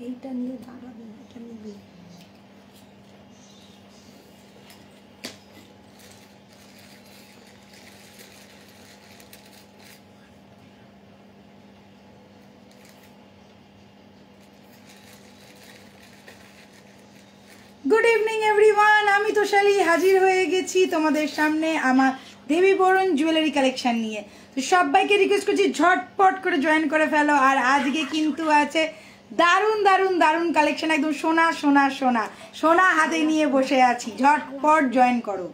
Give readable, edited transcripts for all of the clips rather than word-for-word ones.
এইটা নিয়ে দাঁড়াবে, এটা নিবি। গুড ইভিনিং এভরিওয়ান, আমি তোষালি হাজির হয়ে গেছি তোমাদের সামনে আমার দেবী বরণ জুয়েলারি কালেকশন নিয়ে। তো সবাইকে রিকোয়েস্ট করছি ঝটপট করে জয়েন করে ফেলো। আর আজকে কিন্তু আছে দারুণ দারুণ দারুণ কালেকশন, একদম সোনা সোনা সোনা সোনা হাতে নিয়ে বসে আছি, ঝটপট জয়েন করো।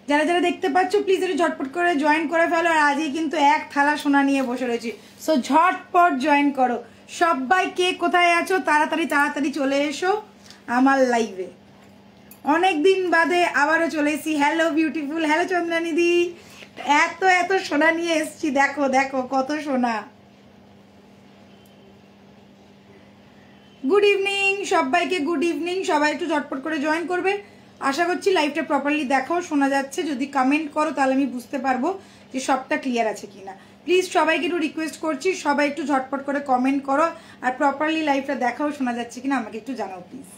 যারা যারা দেখতে পাচ্ছ প্লিজ একটু ঝটপট করে জয়েন করে ফেলো। আর আজকে কিন্তু এক থালা সোনা নিয়ে বসে রয়েছি, সো ঝটপট জয়েন করো। সবাই কে কোথায় আছো তাড়াতাড়ি তাড়াতাড়ি চলে এসো আমার লাইভে। অনেক দিন বাদে আবারও চলে এসেছি। হ্যালো বিউটিফুল, হ্যালো চন্দ্রানিদি, এত এত সোনা নিয়ে এসেছি, দেখো দেখো কত সোনা। গুড ইভিনিং সবাইকে, গুড ইভিনিং। সবাই একটু ঝটপট করে জয়েন করবে। আশা করছি লাইভটা প্রপারলি দেখো, শোনা যাচ্ছে। যদি কমেন্ট করো তাহলে আমি বুঝতে পারবো যে সবটা ক্লিয়ার আছে কিনা। প্লিজ সবাইকে একটু রিকোয়েস্ট করছি, সবাই একটু ঝটপট করে কমেন্ট করো আর প্রপারলি লাইভটা দেখাও, শোনা যাচ্ছে কিনা আমাকে একটু জানাও প্লিজ।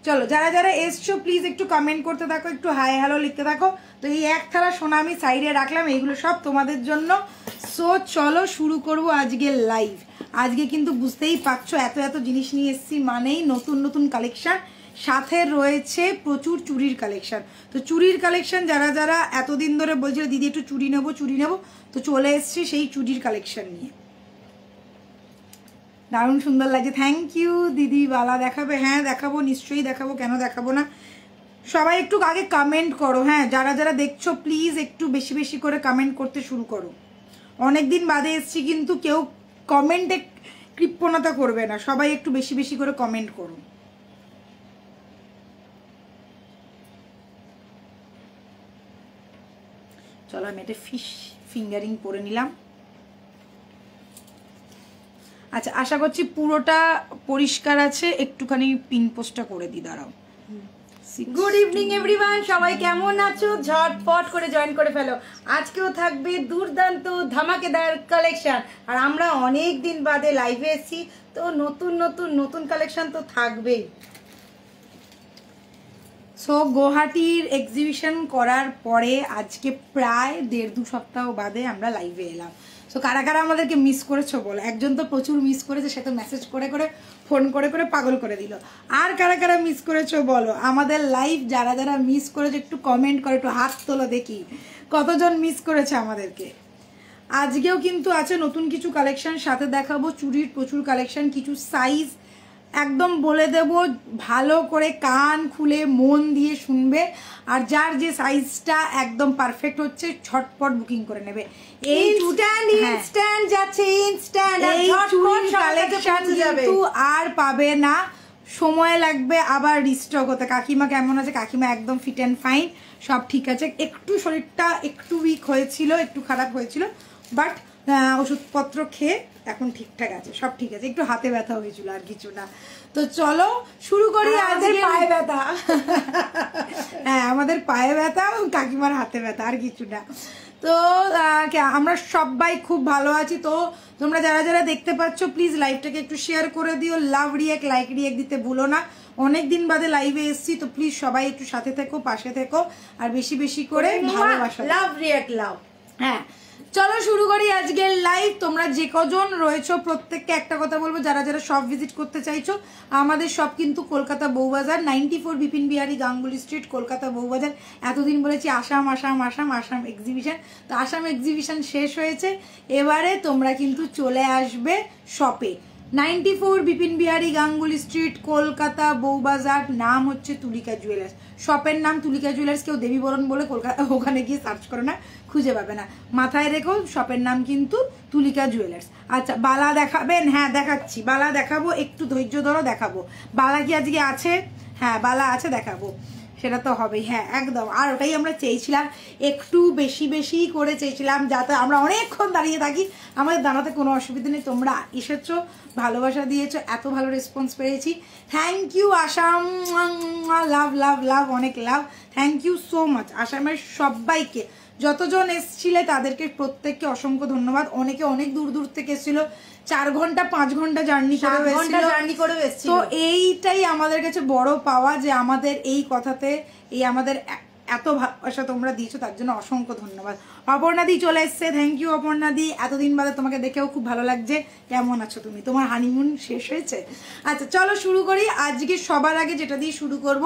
চলো যারা যারা এসছো প্লিজ একটু কমেন্ট করতে থাকো, একটু হাই হ্যালো লিখতে থাকো। তো এই এক থালা সোনা আমি সাইডে রাখলাম, এইগুলো সব তোমাদের জন্য। সো চলো শুরু করব আজকে লাইভ। আজকে কিন্তু বুঝতেই পারছো এত এত জিনিস নিয়ে এসেছি, মানেই নতুন নতুন কালেকশন, সাথে রয়েছে প্রচুর চুড়ির কালেকশন। তো চুড়ির কালেকশন যারা যারা এতদিন ধরে বলছিল দিদি একটু চুড়ি নেবো চুড়ি নেবো, তো চলে এসছি সেই চুড়ির কালেকশন নিয়ে। দারুণ সুন্দর লাগছে, থ্যাংক ইউ দিদি। বালা দেখাবে? হ্যাঁ দেখাবো, নিশ্চয়ই দেখাবো, কেন দেখাবো না। সবাই একটু আগে কমেন্ট করো, হ্যাঁ যারা যারা দেখছো প্লিজ একটু বেশি বেশি করে কমেন্ট করতে শুরু করো। অনেকদিন বাদে এসছি কিন্তু কেউ কমেন্টে কৃপণতা করবে না, সবাই একটু বেশি বেশি করে কমেন্ট করো। চলো আমি একটা ফিশ ফিঙ্গারিং পরে নিলাম। আচ্ছা আশা করছি পুরোটা পরিষ্কার আছে, একটুখানি পিন পোস্টটা করে দিই, দাঁড়াও। গুড ইভিনিং এভরিওয়ান, সবাই কেমন আছো? ঝটপট করে জয়েন করে ফেলো। আজকেও থাকবে দুর্দান্ত ধামাকেদার কালেকশন। আর আমরা অনেক দিন বাদে লাইভে এসেছি, তো নতুন নতুন নতুন কালেকশন তো থাকবেই। সো গুয়াহাটির এক্সিবিশন করার পরে আজকে প্রায় 1.5-2 সপ্তাহ বাদে আমরা লাইভে এলাম। সো কারা কারা আমাদেরকে মিস করেছো বলো। একজন তো প্রচুর মিস করেছে, সে তো মেসেজ করে করে ফোন করে করে পাগল করে দিল। আর কারা কারা মিস করেছো বলো আমাদের লাইভ। যারা যারা মিস করেছো একটু কমেন্ট করে, একটু হাত তোলো দেখি কতজন মিস করেছে আমাদেরকে। আজকেও কিন্তু আছে নতুন কিছু কালেকশন, সাথে দেখাবো চুড়ির প্রচুর কালেকশন। কিছু সাইজ একদম বলে দেব, ভালো করে কান খুলে মন দিয়ে শুনবে। আর যার যে সাইজটা একদম পারফেক্ট হচ্ছে ঝটপট বুকিং করে নেবে। এই ইনস্ট্যান্ট যাচ্ছে, ইনস্ট্যান্ট এই চুড়ির কালেকশন কিন্তু আর পাবে না, সময় লাগবে আবার রিস্টক হতে। কাকিমা কেমন আছে? কাকিমা একদম ফিট অ্যান্ড ফাইন, সব ঠিক আছে। একটু শরীরটা একটু উইক হয়েছিল, একটু খারাপ হয়েছিল, বাট ওষুধপত্র খেয়ে এখন ঠিকঠাক আছে, সব ঠিক আছে। একটু হাতে ব্যথা হয়েছিল, আর কিছু না। তো চলো শুরু করি। আজকে পায়ে ব্যথা, হ্যাঁ আমাদের পায়ে ব্যথা, কাকিমার হাতে ব্যথা, আর কিছু না। তো আমরা সবাই খুব ভালো আছি। তো তোমরা যারা যারা দেখতে পাচ্ছ প্লিজ লাইভটাকে একটু শেয়ার করে দিও। লাভ রিয়াক্ট, লাইক রিয়াক্ট দিতে ভুলো না। অনেকদিন বাদে লাইভে এসেছি, তো প্লিজ সবাই একটু সাথে থেকো, পাশে থেকো, আর বেশি বেশি করে ভালোবাসা, লাভ রিয়াক্ট লাভ। হ্যাঁ চলো শুরু করি আজকের লাইভ। তোমরা যে কজন রয়েছো প্রত্যেককে একটা কথা বলবো, যারা যারা শপ ভিজিট করতে চাইছো, আমাদের শপ কিন্তু কলকাতা বউবাজার, 94 বিপিন বিহারী গাঙ্গুলি স্ট্রিট, কলকাতা বউবাজার। এতদিন বলেছি আসাম আসাম আসাম আসাম এক্সিবিশন, তো আসাম এক্সিবিশন শেষ হয়েছে, এবারে তোমরা কিন্তু চলে আসবে শপে। 94 বিপিন বিহারী গাঙ্গুলি স্ট্রিট, কলকাতা বউবাজার। নাম হচ্ছে তুলিকা জুয়েলার্স, শপের নাম তুলিকা জুয়েলার্স। কেউ দেবী বরণ বলে কলকাতা ওখানে গিয়ে সার্চ করো না, খুঁজে পাবে না। মাথায় রেখো শপের নাম কিন্তু তুলিকা জুয়েলার্স। আচ্ছা বালা দেখাবেন? হ্যাঁ দেখাচ্ছি, বালা দেখাবো, একটু ধৈর্য ধরো দেখাবো। বালা কি আজকে আছে? হ্যাঁ বালা আছে, দেখাবো। সেটা তো হবেই। হ্যাঁ একদম, আর ওটাই আমরা চেয়েছিলাম, একটু বেশি বেশি করে চেয়েছিলাম যাতে আমরা অনেকক্ষণ দাঁড়িয়ে থাকি। আমাদের দাঁড়াতে কোনো অসুবিধা নেই, তোমরা এসেছো, ভালোবাসা দিয়েছো, এত ভালো রেসপন্স পেয়েছি। থ্যাংক ইউ আসাম, লাভ লাভ লাভ, অনেক লাভ, থ্যাংক ইউ সো মাচ আসামের সবাইকে, যতজন এসছিলে তাদেরকে প্রত্যেককে অসংখ্য ধন্যবাদ। অনেকে অনেক দূর দূর থেকে এসেছিল, 4 ঘন্টা 5 ঘন্টা জার্নি করে এসেছিল। তো এইটাই আমাদের কাছে বড় পাওয়া, যে আমাদের এই কথাতে এই আমাদের এত ভালোবাসা তোমরা দিয়েছো, তার জন্য অসংখ্য ধন্যবাদ। অপর্ণাদি চলে এসছে, থ্যাংক ইউ অপর্ণাদি, এতদিন বাদে তোমাকে দেখেও খুব ভালো লাগছে। কেমন আছো তুমি? তোমার হানিমুন শেষ হয়েছে? আচ্ছা চলো শুরু করি। আজকে সবার আগে যেটা দিয়ে শুরু করব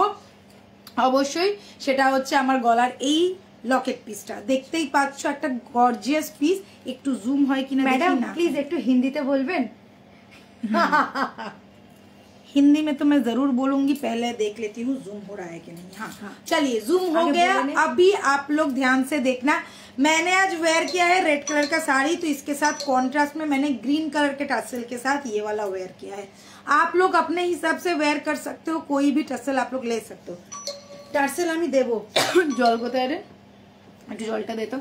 অবশ্যই সেটা হচ্ছে আমার গলার এই লকেট পিসটা। দেখতেই পাচ্ছ একটা গর্জিয়াস পিস। একটু জুম হয় কিনা ম্যাডাম প্লিজ একটু হিন্দিতে বলবেন। हिंदी में तो मैं जरूर बोलूंगी, पहले देख लेती हूँ जूम हो रहा है कि नहीं। हाँ चलिए जूम हो गया। अभी आप लोग ध्यान से देखना, मैंने आज वेयर किया है रेड कलर का साड़ी, तो इसके साथ कॉन्ट्रास्ट में मैंने ग्रीन कलर के टसल के साथ ये वाला वेयर किया है। आप लोग अपने हिसाब से वेयर कर सकते हो, कोई भी टसल आप लोग ले सकते हो। टसल আমি দেব, জল কোথায় রে, একটু জলটা দে তো।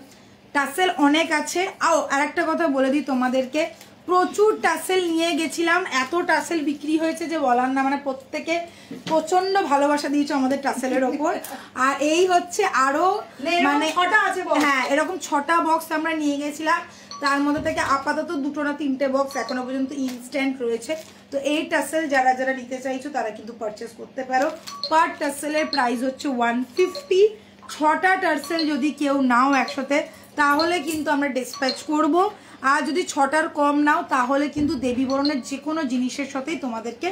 টাসেল অনেক আছে। আও আরেকটা কথা বলে দিই তোমাদেরকে, প্রচুর টাসেল নিয়ে গেছিলাম, এত টাসেল বিক্রি হয়েছে যে বলার না, মানে প্রত্যেকে প্রচন্ড ভালোবাসা দিয়েছে আমাদের টাসেলের ওপর। আর এই হচ্ছে আরো মানে 6টা আছে, হ্যাঁ এরকম 6টা বক্স আমরা নিয়ে গেছিলাম, তার মধ্যে থেকে আপাতত 2টো না 3টে বক্স এখনো পর্যন্ত ইনস্ট্যান্ট রয়েছে। তো এই টাসেল যারা যারা নিতে চাইছো তারা কিন্তু পারচেস করতে পারো। পার টাসেলের প্রাইস হচ্ছে 150। 6টা টার্সেল যদি কেউ নাও একসাথে তাহলে কিন্তু আমরা ডিসপ্যাচ করব, আর যদি 6টার কম নাও তাহলে কিন্তু দেবী বরণের যে কোনো জিনিসের সাথেই তোমাদেরকে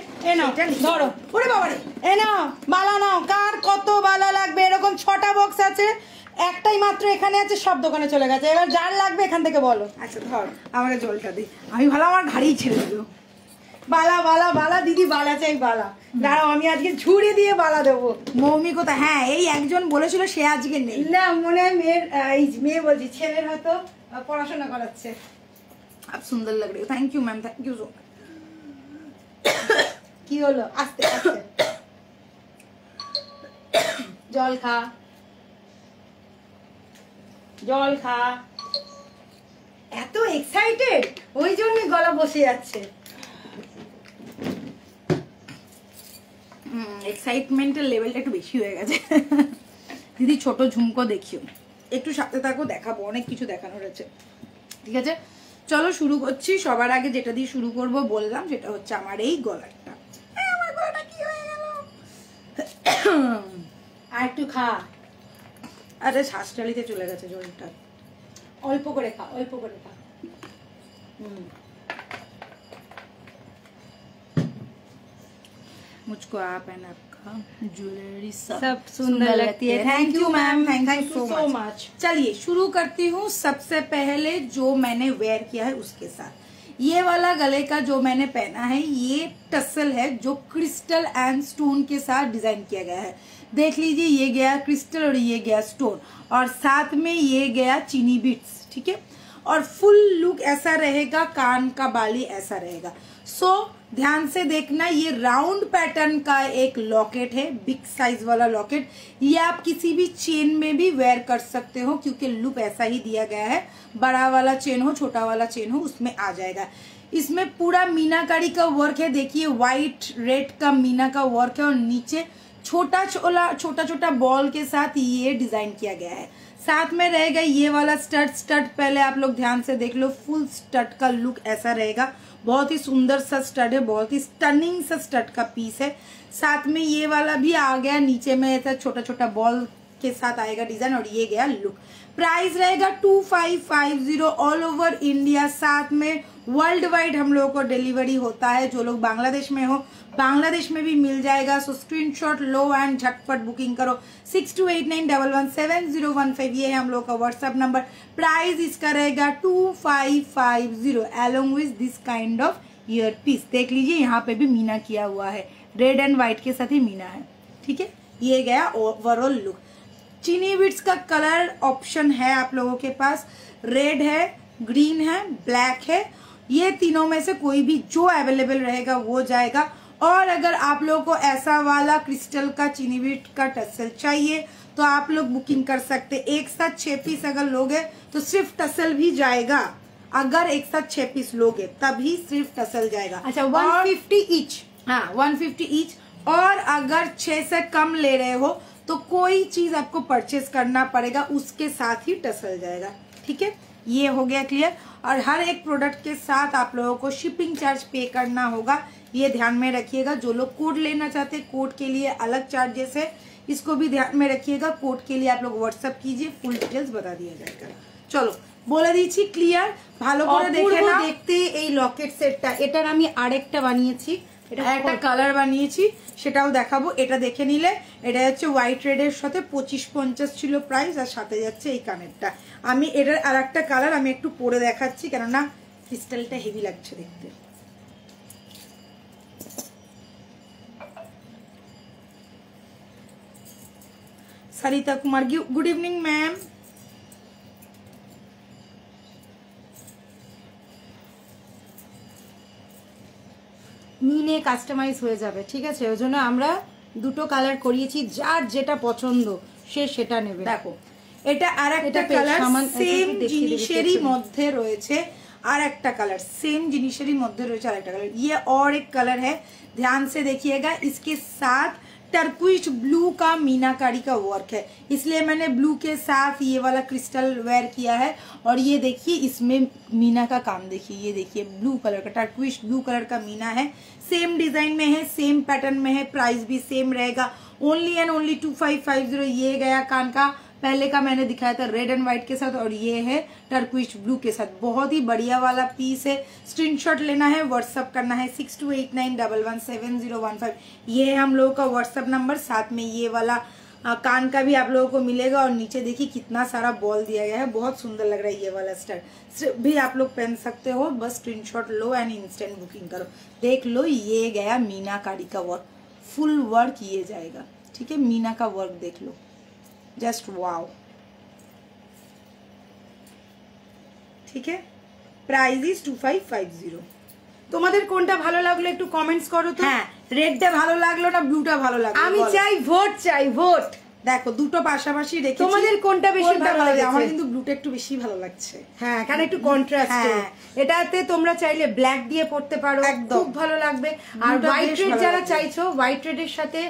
ধরো। ওরে বাবারে, এ নাও বালা নাও, কার কত বালা লাগবে, এরকম 6টা বক্স আছে, একটাই মাত্র এখানে আছে, সব দোকানে চলে গেছে। এবার যার লাগবে এখান থেকে বলো। আচ্ছা ধর, আমাকে জলটা দিই, আমি ভালো আমার ঘাড়িই ছেড়ে দেবো। বালা বালা বালা দিদি, বালা চাই বালা, দাঁড়াও আমি আজকে ঝুড়ি দিয়ে বালা দেবো। মৌমি কোথা? হ্যাঁ এই একজন বলেছিল, সে আজকে নেই না, মনে হয় মেয়ের, এই মেয়ে বলছি ছেলের হয়তো পড়াশোনা করাচ্ছে। আপ সুন্দর লাগ রে, thank you ma'am, thank you so much. কি হলো? আস্তে আস্তে জল খা, জল খা। এত এক্সাইটেড, ওই জন্যই গলা বসে যাচ্ছে। এক্সাইটমেন্টের লেভেলটা একটু বেশি হয়ে গেছে। দিদি ছোট ঝুমকো দেখিও, একটু সাথে থাকো, দেখাবো, অনেক কিছু দেখানোর আছে। ঠিক আছে চলো শুরু করছি। সবার আগে যেটা দিয়ে শুরু করব বললাম, সেটা হচ্ছে আমার এই গলাটা। আমার গলাটা কি হয়ে গেল? আর একটু খা। আরে শ্বাসটালিতে চলে গেছে জলটা, অল্প করে খা, অল্প করে খা। मुझको आप एंड आपका ज्वेलरी सब सुंदर लगती है। Thank you ma'am, thank you so much. चलिए शुरू करती हूँ। सबसे पहले जो मैंने वेयर किया है उसके साथ, ये वाला गले का जो मैंने पहना है ये टसल है, जो क्रिस्टल एंड स्टोन के साथ डिजाइन किया गया है। देख लीजिए, ये गया क्रिस्टल और ये गया स्टोन, और साथ में ये गया चीनी बीट्स। ठीक है, और फुल लुक ऐसा रहेगा, कान का बाली ऐसा रहेगा। सो ध्यान से देखना, ये राउंड पैटर्न का एक लॉकेट है, बिग साइज वाला लॉकेट। ये आप किसी भी चेन में भी वेयर कर सकते हो, क्योंकि लुक ऐसा ही दिया गया है। बड़ा वाला चेन हो, छोटा वाला चेन हो, उसमें आ जाएगा। इसमें पूरा मीनाकारी का वर्क है, देखिए व्हाइट रेड का मीना का वर्क है, और नीचे छोटा छोटा बॉल के साथ ये डिजाइन किया गया है। साथ में रहेगा ये वाला स्टड। पहले आप लोग ध्यान से देख लो, फुल स्टड का लुक ऐसा रहेगा। बहुत ही सुंदर सा स्टड है, बहुत ही स्टनिंग सा स्टड का पीस है। साथ में ये वाला भी आ गया, नीचे में ऐसा छोटा छोटा बॉल के साथ आएगा डिजाइन, और ये गया लुक। प्राइस रहेगा 2550 ऑल ओवर इंडिया। साथ में वर्ल्ड वाइड हम लोगों को डिलीवरी होता है। जो लोग बांग्लादेश में हो, बांग्लादेश में भी मिल जाएगा। सो स्क्रीनशॉट लो एंड झटपट बुकिंग करो। 6289117015 ये है हम लोग का व्हाट्सएप नंबर। प्राइस इसका रहेगा 2550 along with this kind of ear piece. देख लीजिए यहाँ पे भी मीना किया हुआ है, रेड एंड व्हाइट के साथ ही मीना है। ठीक है, ये गया ओवरऑल लुक। चीनी बीट्स का कलर ऑप्शन है आप लोगों के पास, रेड है, ग्रीन है, ब्लैक है। ये तीनों में से कोई भी जो अवेलेबल रहेगा वो जाएगा। और अगर आप लोगों को ऐसा वाला क्रिस्टल का चीनी बीट का टसल चाहिए तो आप लोग बुकिंग कर सकते। एक साथ 6 पीस अगर लोगे तो सिर्फ टसल भी जाएगा। अगर एक साथ 6 पीस लोगे तभी सिर्फ टसल जाएगा। अच्छा 150 ईच। हाँ 150 ईच। और अगर 6 से कम ले रहे हो तो कोई चीज आपको परचेस करना पड़ेगा, उसके साथ ही टसल जाएगा। ठीक है, ये हो गया क्लियर। और हर एक प्रोडक्ट के साथ आप लोगों को शिपिंग चार्ज पे करना होगा, ये ध्यान में रखिएगा। जो लोग कोड लेना चाहते हैं कोड के लिए अलग चार्जेस है, इसको भी ध्यान में रखिएगा। कोड के लिए आप लोग व्हाट्सएप कीजिए, फुल डिटेल्स बता दिया जाएगा। चलो বলে দিচ্ছি ক্লিয়ার, ভালো করে দেখে নাও। দেখতে এই লকেট সেটটা, এটার আমি আরেকটা বানিয়েছি, এটা একটা কালার বানিয়েছি, সেটাও দেখাবো। এটা দেখে নিলে এটা হচ্ছে হোয়াইট রেডের সাথে 2550 ছিল প্রাইস, আর সাথে যাচ্ছে এই কানেরটা। আমি এটার আরেকটা কালার আমি একটু পরে দেখাচ্ছি, কেননা ক্রিস্টালটা হেভি লাগছে দেখতে। Sarita Kumar, good evening ma'am. মিনে কাস্টমাইজ হয়ে যাবে, ঠিক আছে? ওই জন্য আমরা দুটো কালার করিয়েছি, যার যেটা পছন্দ সে সেটা নেবে। দেখো এটা আরেকটা কালার সেম জিনিসেরই মধ্যে রয়েছে, আর একটা কালার सेम जिनिसरी मध्य रही है। कलर ये और एक कलर है, ध्यान से देखिएगा। इसके साथ टर्कुइश ब्लू का मीनाकारी का वर्क है, इसलिए मैंने ब्लू के साथ ये वाला क्रिस्टल वेयर किया है। और ये देखिए इसमें मीना का काम देखिए, ये देखिए ब्लू कलर का टर्कुइश ब्लू कलर का मीना है। सेम डिजाइन में है, सेम पैटर्न में है, प्राइस भी सेम रहेगा। Only and only 2550। ये गया कान का, पहले का मैंने दिखाया था रेड एंड व्हाइट के साथ, और ये है टर्कुइश ब्लू के साथ। बहुत ही बढ़िया वाला पीस है। स्क्रीनशॉट लेना है, व्हाट्सअप करना है 6289117015। ये है हम लोगों का व्हाट्सअप नंबर। साथ में ये वाला कान का भी आप लोगों को मिलेगा। और नीचे देखिए कितना सारा बॉल दिया गया है, बहुत सुंदर लग रहा है। ये वाला स्टार भी आप लोग पहन सकते हो, बस screenshot low and instant booking करो। देख लो ये गया मीनाकारी का वर्क, फुल वर्क ये जाएगा। ठीक है, मीना का वर्क देख लो, जस्ट वाओ। ठीक है, प्राइस इज 2550। তোমাদের কোনটা ভালো লাগলো একটু কমেন্টস করো তো। হ্যাঁ, রেডটা ভালো লাগলো না ব্লুটা ভালো লাগলো? আমি চাই ভোট, চাই ভোট। দেখো দুটো পাশাপাশি রেখেছি, তোমাদের কোনটা বেশি ভালো লাগছে? আমার কিন্তু ব্লুটা একটু বেশি ভালো লাগছে। হ্যাঁ, কারণ একটু কন্ট্রাস্ট। এটাতে তোমরা চাইলে ব্ল্যাক দিয়ে পড়তে পারো, খুব ভালো লাগবে। আর হোয়াইট রেড যারা চাইছো, হোয়াইট রেডের সাথে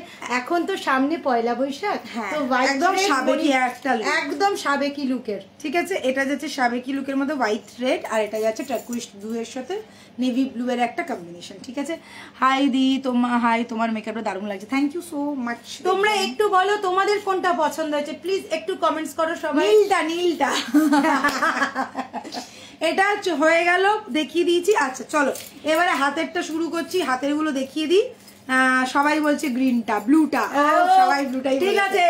এখন তো সামনে পয়লা বৈশাখ, তো একদম সাবেকি একটা লুক, একদম সাবেকি লুকের। ঠিক আছে, এটা যাচ্ছে সাবেকি লুকের মধ্যে হোয়াইট রেড, আর এটা যাচ্ছে টার্কুইশ ব্লু এর সাথে নেভি ব্লু এর একটা কম্বিনেশন। ঠিক আছে, হাই দি তোমার মেকআপটা দারুণ লাগছে, থ্যাংক ইউ সো মাচ। তোমরা একটু বলো তোমাদের কোনটা পছন্দ হয়েছে, প্লিজ একটু কমেন্টস করো সবাই। নীলটা এটা হয়ে গেল, দেখিয়ে দিয়েছি। আচ্ছা চলো এবারে হাতেরটা শুরু করছি। হাতের গুলো দেখিয়ে দিই। সবাই বলছে গ্রিনটা, ব্লুটা, সবাই ব্লুটাই। ঠিক আছে,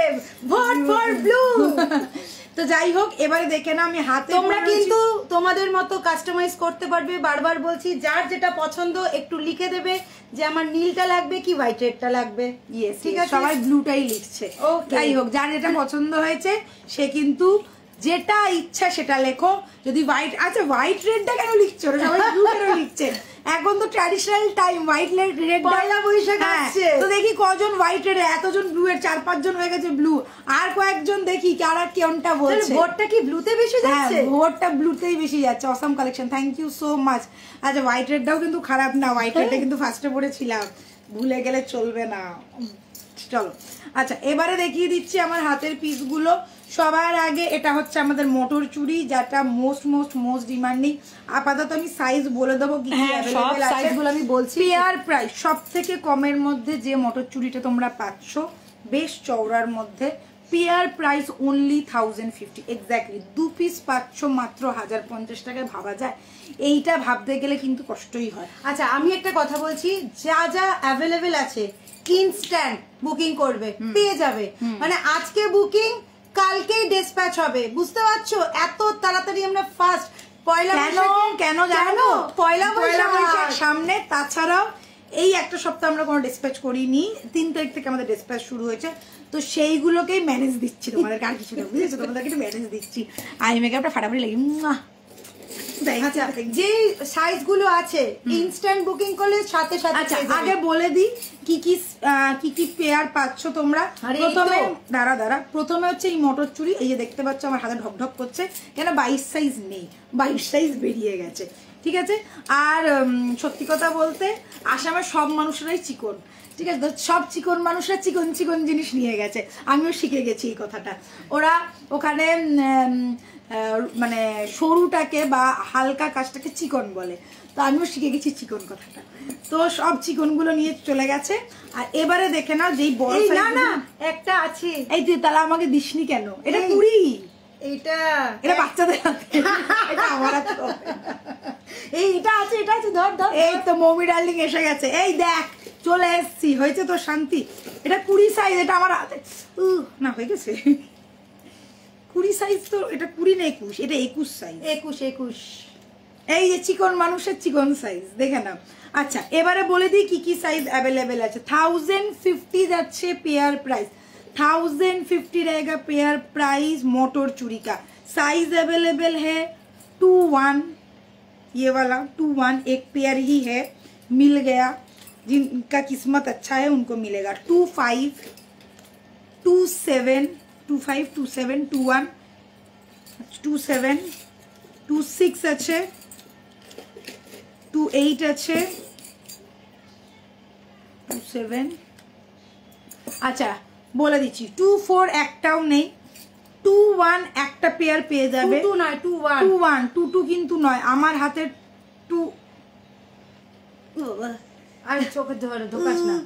ভোট ফর ব্লু। তো যাই হোক, এবারে দেখে না আমি হাতে, তোমরা কিন্তু তোমাদের মতো কাস্টমাইজ করতে পারবে। বারবার বলছি, যার যেটা পছন্দ একটু লিখে দেবে যে আমার নীলটা লাগবে কি হোয়াইট রেডটা লাগবে। ঠিক আছে, সবাই ব্লুটাই লিখছে। যাই হোক, যার যেটা পছন্দ হয়েছে সে কিন্তু যেটা ইচ্ছা সেটা লেখো। যদি হোয়াইট, আচ্ছা হোয়াইট রেডটা কেন লিখছো? সবাই ব্লু কেন লিখছে? এখন তো ট্র্যাডিশনাল টাইম, হোয়াইট রেড পয়লা বৈশাখ আসছে, তো দেখি কজন হোয়াইট রেড, এতজন ব্লু এর 4-5 জন হয়ে গেছে ব্লু, আর কয়েকজন দেখি কারা কোনটা বলছে। ভোটটা কি ব্লুতে বেশি যাচ্ছে? ভোটটা ব্লুতেই বেশি যাচ্ছে। Awesome collection, thank you so much. আচ্ছা হোয়াইট রেডটাও কিন্তু খারাপ না, হোয়াইট রেডটা কিন্তু ফার্স্টে পড়েছিলাম, ভুলে গেলে চলবে না। চলো আচ্ছা এবারে দেখিয়ে দিচ্ছি আমার হাতের পিসগুলো। সবার আগে এটা হচ্ছে আমাদের মোটর চুড়ি, যেটা মোস্ট ডিমান্ডিং। আপাতত আমি সাইজ বলে দেবো, কি সব সাইজগুলো আমি বলছি। পেয়ার প্রাইস সবথেকে কমের মধ্যে যে মোটর চুড়িটা তোমরা পাচ্ছ, বেশ চওড়ার মধ্যে, pair price only 1050। Exactly 2 piece পাচ্ছ মাত্র 1050 টাকায়। ভাবা যায়? এইটা ভাবতে গেলে কিন্তু কষ্টই হয়। আচ্ছা আমি একটা কথা বলছি, যা যা অ্যাভেলেবেল আছে ইনস্ট্যান্ট বুকিং করবে, পেয়ে যাবে। মানে আজকে বুকিং, কালকেই ডিসপ্যাচ হবে, বুঝতে পারছো? এত তাড়াতাড়ি আমরা ফাস্ট। পয়লা কেন জানো? পয়লা বৈশাখ সামনে। তাছাড়াও এই একটা সপ্তাহ আমরা কোনো ডিসপ্যাচ করিনি, 3 তারিখ থেকে আমাদের ডিসপ্যাচ শুরু হয়েছে, তো সেইগুলোকেই ম্যানেজ দিচ্ছি তোমাদেরকে, আর কিছু না, বুঝেছো? তোমাদেরকে একটু ম্যানেজ দিচ্ছি। আই মেকআপটা ফাটাফাটি লাগে। আচ্ছা যে সাইজ গুলো আছে ইনস্ট্যান্ট বুকিং করলে সাথে সাথে আচ্ছা আগে বলে দিই কি কি পেয়ার পাচ্ছ তোমরা। প্রথমে দাঁড়া প্রথমে হচ্ছে এই মটর চুড়ি, এই যে দেখতে পাচ্ছ আমার হাতে ঢকঢক করছে, কেন 22 সাইজ নেই, 22 সাইজ বেরিয়ে গেছে, ঠিক আছে। আর সত্যি কথা বলতে আসামের সব মানুষরাই চিকন, ঠিক আছে, সব চিকন মানুষরা চিকন চিকন জিনিস নিয়ে গেছে, আমিও শিখে গেছি এই কথাটা। ওরা ওখানে মানে সরুটাকে বা হালকা কাজটাকে চিকন বলে, তো আমিও শিখে গেছি চিকন কথাটা, তো সব চিকনগুলো নিয়ে চলে গেছে। আর এবারে দেখে নাও যেই বড় না একটা আছে, এই তুই তাহলে আমাকে দিসনি কেন? এটা পুরি, এটা বাচ্চাদের এটা আমার হাতে, এটা আছে ধর ধর। এই তো মমি ডার্লিং এসে গেছে, এই দেখ চলে এসছি, হয়েছে তো শান্তি। এটা 20 সাইজ, এটা আমার হাতে না হয়ে গেছে 20 সাইজ, তো এটা 20 না 21, এটা 21 সাইজ, 21 এই যে চিকন মানুষের চিকন সাইজ দেখে নাও। আচ্ছা এবারে বলে দিই কি কি সাইজ অ্যাভেলেবেল আছে। 1050 যাচ্ছে পেয়ার প্রাইস, 1050 रहेगा पेयर प्राइस मोटर चूड़ी का। साइज अवेलेबल है 2-1, ये वाला 2-1 एक पेयर ही है, मिल गया, जिनका किस्मत अच्छा है उनको मिलेगा। 2-5, 2-7, 2-5, 2-7, 2-1, 2-7, 2-6 আছে, 2-8 আছে, 2-7। আচ্ছা বলে দিচ্ছি 2-4 একটাও নেই, 2-1 একটা পেয়ার পেয়ে যাবে, 2-1 2-2 কিন্তু নয়, আমার হাতে 2 আরে চোখে ধরে ঢোকাস না,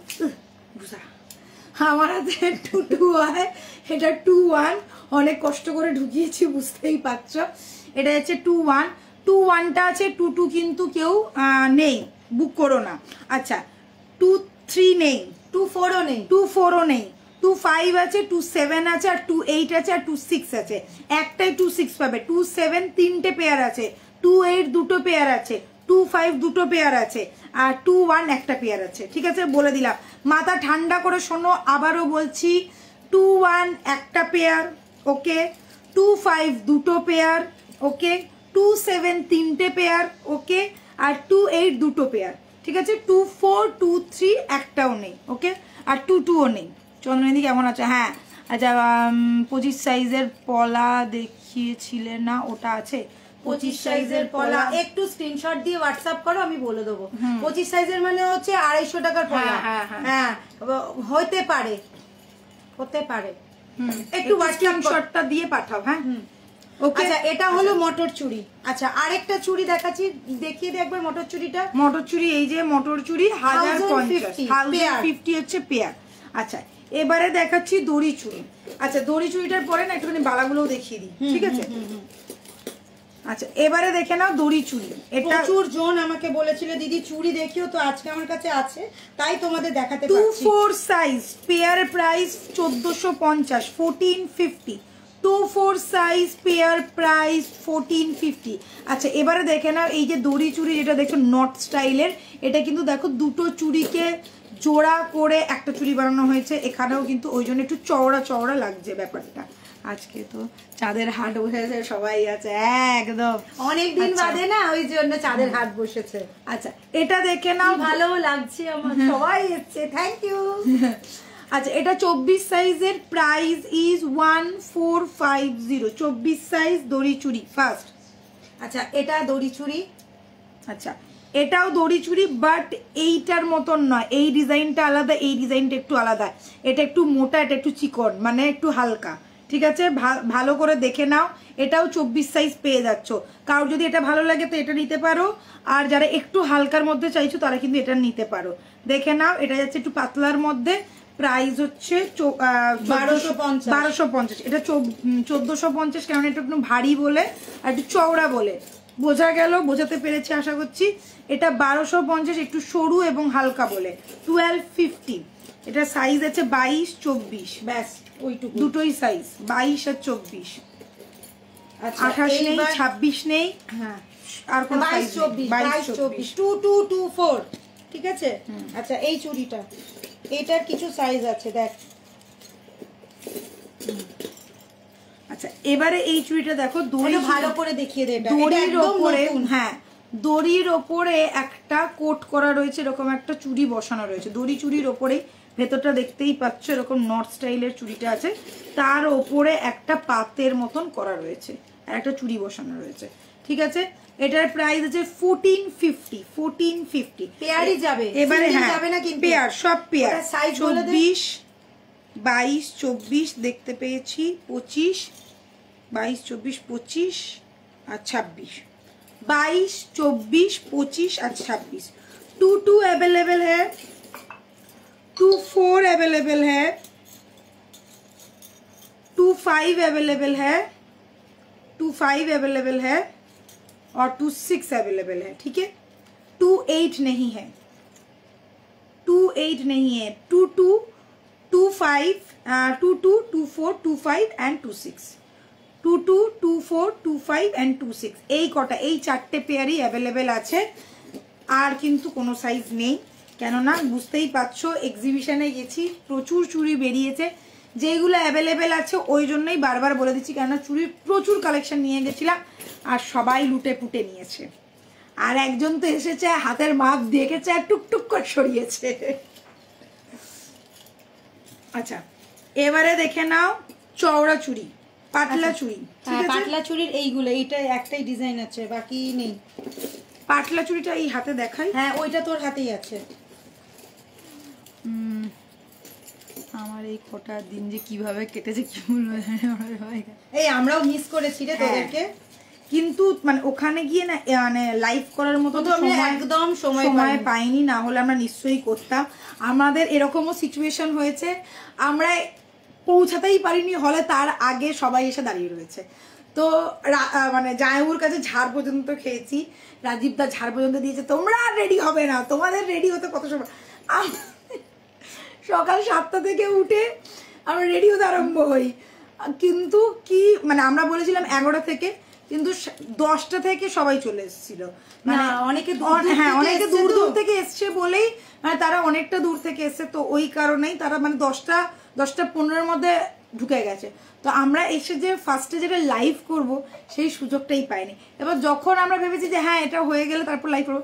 আমার হাতে 2-2 হয়, এটা 2-1 অনেক কষ্ট করে ঢুকিয়েছি বুঝতেই পারছো। এটা হচ্ছে 2-1, 2-1টা আছে, 2-2 কিন্তু কেউ নেই, বুক করো না। আচ্ছা 2-3 নেই, 2-4ও নেই, 2-4ও নেই, 2-5 আছে, 2-7 আছে, আর 2-8 আছে, আর 2-6 আছে, একটাই 2-6 পাবে। 2-7 তিনটে পেয়ার আছে, 2-8 দুটো পেয়ার আছে, 2-5 দুটো পেয়ার আছে, আর 2-1 একটা পেয়ার আছে, ঠিক আছে বলে দিলাম। মাথা ঠান্ডা করে শোনো, আবারও বলছি 2-1 একটা পেয়ার, ওকে, 2-5 দুটো পেয়ার, ওকে, 2-7 তিনটে পেয়ার, ওকে, আর 2-8 দুটো পেয়ার, ঠিক আছে। 2-4 2-3 একটাও নেই, ওকে, আর 2-2ও নেই। চন্দ্রনিধি কেমন আছে? হ্যাঁ আচ্ছা 25 সাইজের পলা দেখিয়েছিলে না, ওটা আছে 25 সাইজের পলা, একটু স্ক্রিনশট দিয়ে হোয়াটসঅ্যাপ করো, আমি বলে দেবো। 25 সাইজের মানে হচ্ছে 250 টাকার পলা, হ্যাঁ হতে পারে একটু স্ক্রিনশটটা দিয়ে পাঠাও, হ্যাঁ ওকে। আচ্ছা এটা হলো মটর চুড়ি। আচ্ছা আরেকটা চুড়ি দেখাচ্ছি, দেখিয়ে দে একবার মটর চুড়িটা। মটর চুড়ি, এই যে মটর চুড়ি 1050 হচ্ছে পেয়ার। আচ্ছা এবারে দেখাচ্ছি দড়ি চুড়ি। আচ্ছা দড়ি চুড়িটার পরে না একটুখানি বালাগুলোও দেখিয়ে দিই, ঠিক আছে। আচ্ছা এবারে দেখে নাও দড়ি চুড়ি, এটা প্রচুর জন আমাকে বলেছিল দিদি চুড়ি দেখিও, তো আজকে আমার কাছে আছে তাই তোমাদের দেখাতে পারছি। 2-4 size, pair price 1450, 1450, 2-4 size, pair price 1450। আচ্ছা এবারে দেখে নাও এই যে দড়ি চুড়ি যেটা দেখছো নট স্টাইলের, এটা কিন্তু দেখো দুটো চুড়িকে জোড়া করে একটা চুড়ি বানানো হয়েছে, এখানেও কিন্তু ওই জন্য একটু চওড়া চওড়া লাগছে ব্যাপারটা। আজকে তো চাঁদের হাট বসেছে, সবাই আছে একদম অনেকদিন বাদে না, ওই জন্য চাঁদের হাট বসেছে। আচ্ছা এটা দেখে নাও, ভালো লাগছে আমার, সবাই এসছে, থ্যাংক ইউ। আচ্ছা এটা 24 সাইজের, প্রাইস ইজ 1450, 24 সাইজ দড়ি চুড়ি ফার্স্ট। আচ্ছা এটা দড়ি চুড়ি, আচ্ছা এটাও দড়ি চুড়ি, বাট এইটার মতন নয়, এই ডিজাইনটা আলাদা, এই ডিজাইনটা একটু আলাদা, এটা একটু মোটা, এটা একটু চিকন, মানে একটু হালকা, ঠিক আছে। ভালো করে দেখে নাও, এটাও 24 সাইজ পেয়ে যাচ্ছ। কারোর যদি এটা ভালো লাগে তো এটা নিতে পারো, আর যারা একটু হালকার মধ্যে চাইছো তারা কিন্তু এটা নিতে পারো। দেখে নাও এটা যাচ্ছে একটু পাতলার মধ্যে, প্রাইস হচ্ছে 1250, এটা 1450, কারণ এটা একটু ভারী বলে আর একটু চওড়া বলে বোঝা গেল, বোঝাতে পেরেছি আশা করছি। এটা 1250 একটু সরু এবং হালকা বলে। 1250, এটা সাইজ আছে 22-24, ব্যাস ওইটুকু, দুটোই সাইজ 22 আর 24। 28 নেই, 26 নেই, হ্যাঁ আর কোন সাইজ 22-24, 22-24, ঠিক আছে। আচ্ছা এই চুড়িটা, এটার কিছু সাইজ আছে দেখ। আচ্ছা এবারে এই চুড়িটা দেখো, দড়ি ভালো করে দেখিয়ে দে, দড়ির ওপরে, হ্যাঁ দড়ির ওপরে একটা কোট করা রয়েছে, এরকম একটা চুড়ি বসানো রয়েছে দড়ি চুড়ির ওপরে, ভেতরটা দেখতেই পাচ্ছ এরকম নর্থ স্টাইলের চুড়িটা আছে, তার ওপরে একটা পাতের মতন করা রয়েছে আর একটা চুড়ি বসানো রয়েছে, ঠিক আছে। এটার প্রাইস আছে 1450 পেয়ারই যাবে এবারে, হ্যাঁ যাবে না কিন্তু পেয়ার, সব পেয়ার, সাইজ 24 22 24 দেখতে পেয়েছি, 25 22 24 25 আর 26, 22 24 25 আর 26, 22 अवेलेबल है, 24 अवेलेबल है, 25 अवेलेबल है, 25 अवेलेबल है और 26 अवेलेबल है, ठीक है। 28 नहीं है, 28 नहीं है, 22 25 22 24 25 and 26, 22 24 25 and 26 এই কটা, এই চারটে পেয়ারই অ্যাভেলেবেল আছে, আর কিন্তু কোনো সাইজ নেই, কেননা বুঝতেই পারছো এক্সিবিশনে গেছি, প্রচুর চুড়ি বেরিয়েছে, যেগুলো অ্যাভেলেবেল আছে ওই জন্যই বারবার বলে দিচ্ছি, কেননা চুড়ির প্রচুর কালেকশন নিয়ে গেছিলাম আর সবাই লুটে পুটে নিয়েছে, আর একজন তো এসেছে হাতের মাপ দেখেছে আর টুকটুক করে সরিয়েছে। আচ্ছা এবারে দেখে নাও চওড়া চুড়ি, পাতলা চুড়ি, পাতলা চুড়ির এইগুলো, এইটা একটাই ডিজাইন আছে, বাকি নেই। পাতলা চুড়িটা এই হাতে দেখাই, হ্যাঁ ওইটা তোর হাতেই আছে। আমার এই কটা দিন যে কিভাবে কেটেছে কি বলবো, এই আমরাও মিস করেছি রে তোদেরকে, কিন্তু মানে ওখানে গিয়ে না মানে লাইভ করার মতো একদম সময় পাইনি, না হলে আমরা নিশ্চয়ই করতাম। আমাদের এরকমও সিচুয়েশন হয়েছে, আমরা পৌঁছাতেই পারিনি হলে, তার আগে সবাই এসে দাঁড়িয়ে রয়েছে, তো মানে জায়ুর কাছে ঝাড় পর্যন্ত খেয়েছি, রাজীব দা ঝাড় পর্যন্ত দিয়েছে, তোমরা রেডি হবে না, তোমাদের রেডি হতে কত সময়, সকাল 7টা থেকে উঠে আমরা রেডি হতে আরম্ভ হই, কিন্তু কি মানে আমরা বলেছিলাম 11টা থেকে, কিন্তু 10টা থেকে সবাই চলে এসেছিল, মানে অনেকে হ্যাঁ অনেকে দূর দূর থেকে এসছে বলেই, মানে তারা অনেকটা দূর থেকে এসছে, তো ওই কারণেই তারা মানে 10টা-10টা-15-এর মধ্যে ঢুকে গেছে, তো আমরা এসে যে ফার্স্টে যেটা লাইভ করব সেই সুযোগটাই পাইনি। এবার যখন আমরা ভেবেছি যে হ্যাঁ এটা হয়ে গেলে তারপর লাইভ করবো,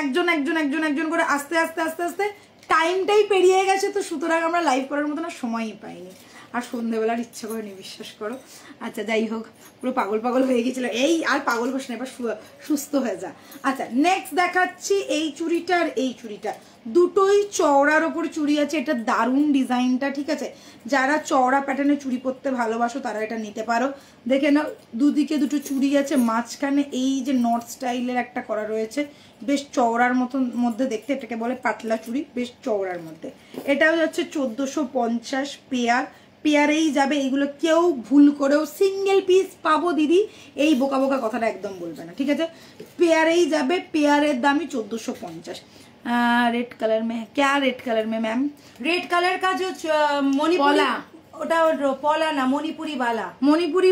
একজন একজন একজন একজন করে আস্তে আস্তে আস্তে আস্তে টাইমটাই পেরিয়ে গেছে, তো সুতরাং আমরা লাইভ করার মতো না সময়ই পাইনি, আর সন্ধ্যেবেলার ইচ্ছা করেনি, বিশ্বাস করো। আচ্ছা যাই হোক, পুরো পাগল পাগল হয়ে গেছিল, এই আর পাগল হোস না, এবার সুস্থ হয়ে যা। আচ্ছা নেক্সট দেখাচ্ছি এই চুড়িটা আর এই চুড়িটা, দুটোই চওড়ার ওপর চুড়ি আছে, এটা দারুণ ডিজাইনটা, ঠিক আছে। যারা চওড়া প্যাটার্নে চুড়ি পরতে ভালোবাসো তারা এটা নিতে পারো। দেখে নাও দুদিকে দুটো চুড়ি আছে, মাঝখানে এই যে নর্থ স্টাইলের একটা করা রয়েছে, বেশ চওড়ার মতন মধ্যে দেখতে, এটাকে বলে পাতলা চুড়ি, বেশ চওড়ার মধ্যে। এটাও যাচ্ছে 1450 পেয়ার, পেয়ারেই যাবে এইগুলো, কেউ ভুল করেও সিঙ্গেল পিস পাবো দিদি এই বোকা বোকা কথাটা একদম বলবে না, ঠিক আছে। পেয়ারেই যাবে, পেয়ারের দামই 1450। रेड कलर में है क्या? रेड कलर में मैम रेड कलर का जो मणिपुरी, पोला ना मणिपुरी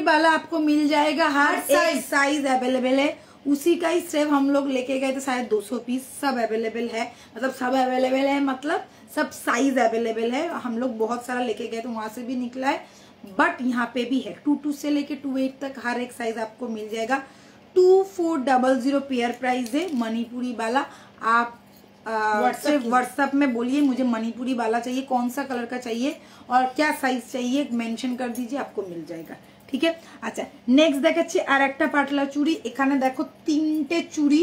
वाला आपको मिल जाएगा, हर एक साइज अवेलेबल है, उसी का ही सिर्फ हम लोग लेके गए थे, शायद 200 पीस, सब अवेलेबल है, मतलब सब अवेलेबल है, मतलब सब साइज अवेलेबल है, हम लोग बहुत सारा लेके गए तो वहां से भी निकला है, बट यहाँ पे भी है 22 से लेके 28 तक हर एक साइज आपको मिल जाएगा। 2400 पेयर प्राइस है मणिपुरी वाला। आप व्हाट्सएप में बोलिए मुझे मणिपुरी वाला चाहिए, कौन सा कलर का चाहिए और क्या साइज चाहिए, मेंशन कर दीजिए, आपको मिल जाएगा, ठीक है। अच्छा नेक्स्ट দেখাচ্ছি আর একটা পাতলা চুড়ি, এখানে দেখো 3টে চুড়ি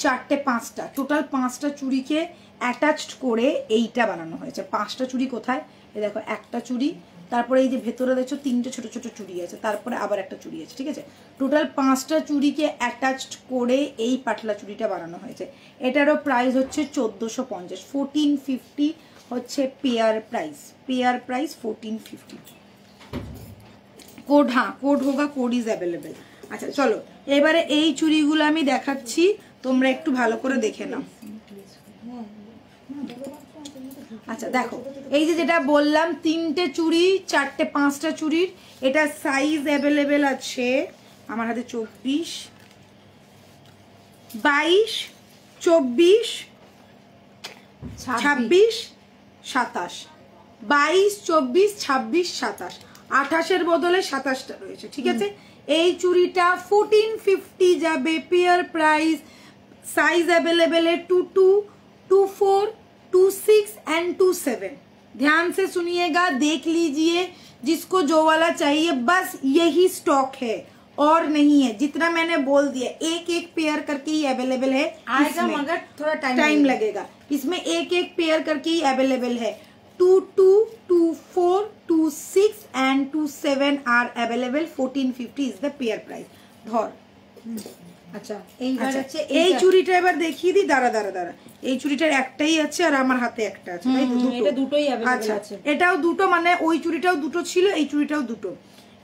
4টে 5টা, টোটাল 5টা চুড়িকে অ্যাটাচড করে এইটা বানানো হয়েছে। 5টা চুড়ি কোথায়, এই দেখো একটা চুড়ি, তারপরে এই যে ভেতরে দেখছো 3টে ছোট ছোট চুড়ি আছে, তারপরে আবার একটা চুড়ি আছে, ঠিক আছে। টোটাল 5টা চুড়িকে অ্যাটাচড করে এই পাতলা চুড়িটা বানানো হয়েছে। এটারও প্রাইস হচ্ছে 1450, 1450 হচ্ছে পেয়ার প্রাইস, 1450। কোড, হ্যাঁ code Hoga, code is available. আচ্ছা চলো এবারে এই চুড়িগুলো আমি দেখাচ্ছি, তোমরা একটু ভালো করে দেখে নাও। আচ্ছা দেখো এই যে যেটা বললাম 3টে চুড়ি 4টে 5টা চুড়ির, এটা সাইজ অ্যাভেলেবেল আছে আমার হাতে 24 22 24 26 27, 22 24 26 27 28-এর বদলে 27টা রয়েছে, ঠিক আছে। এই চুড়িটা 1450 যাবে, পেয়ার প্রাইস, साइज अवेलेबल है 22, 24, 26 एंड 27। ध्यान से सुनिएगा, देख लीजिए, जिसको जो वाला चाहिए, बस यही स्टॉक है और नहीं है। जितना मैंने बोल दिया, एक एक पेयर करके ही अवेलेबल है, आएगा मगर थोड़ा टाइम लगेगा। इसमें एक एक पेयर करके ही अवेलेबल है। 22, 24, 26 and 27 are available. 1450 is the pair price. धर আচ্ছা এইবার হচ্ছে এই চুড়িটা এবার দেখিয়ে দিই। দাঁড়া, এই চুড়িটার একটাই আছে আর আমার হাতে একটা আছে, তাই তো? এটা দুটোই अवेलेबल আছে। এটাও দুটো, মানে ওই চুড়িটাও দুটো ছিল, এই চুড়িটাও দুটো।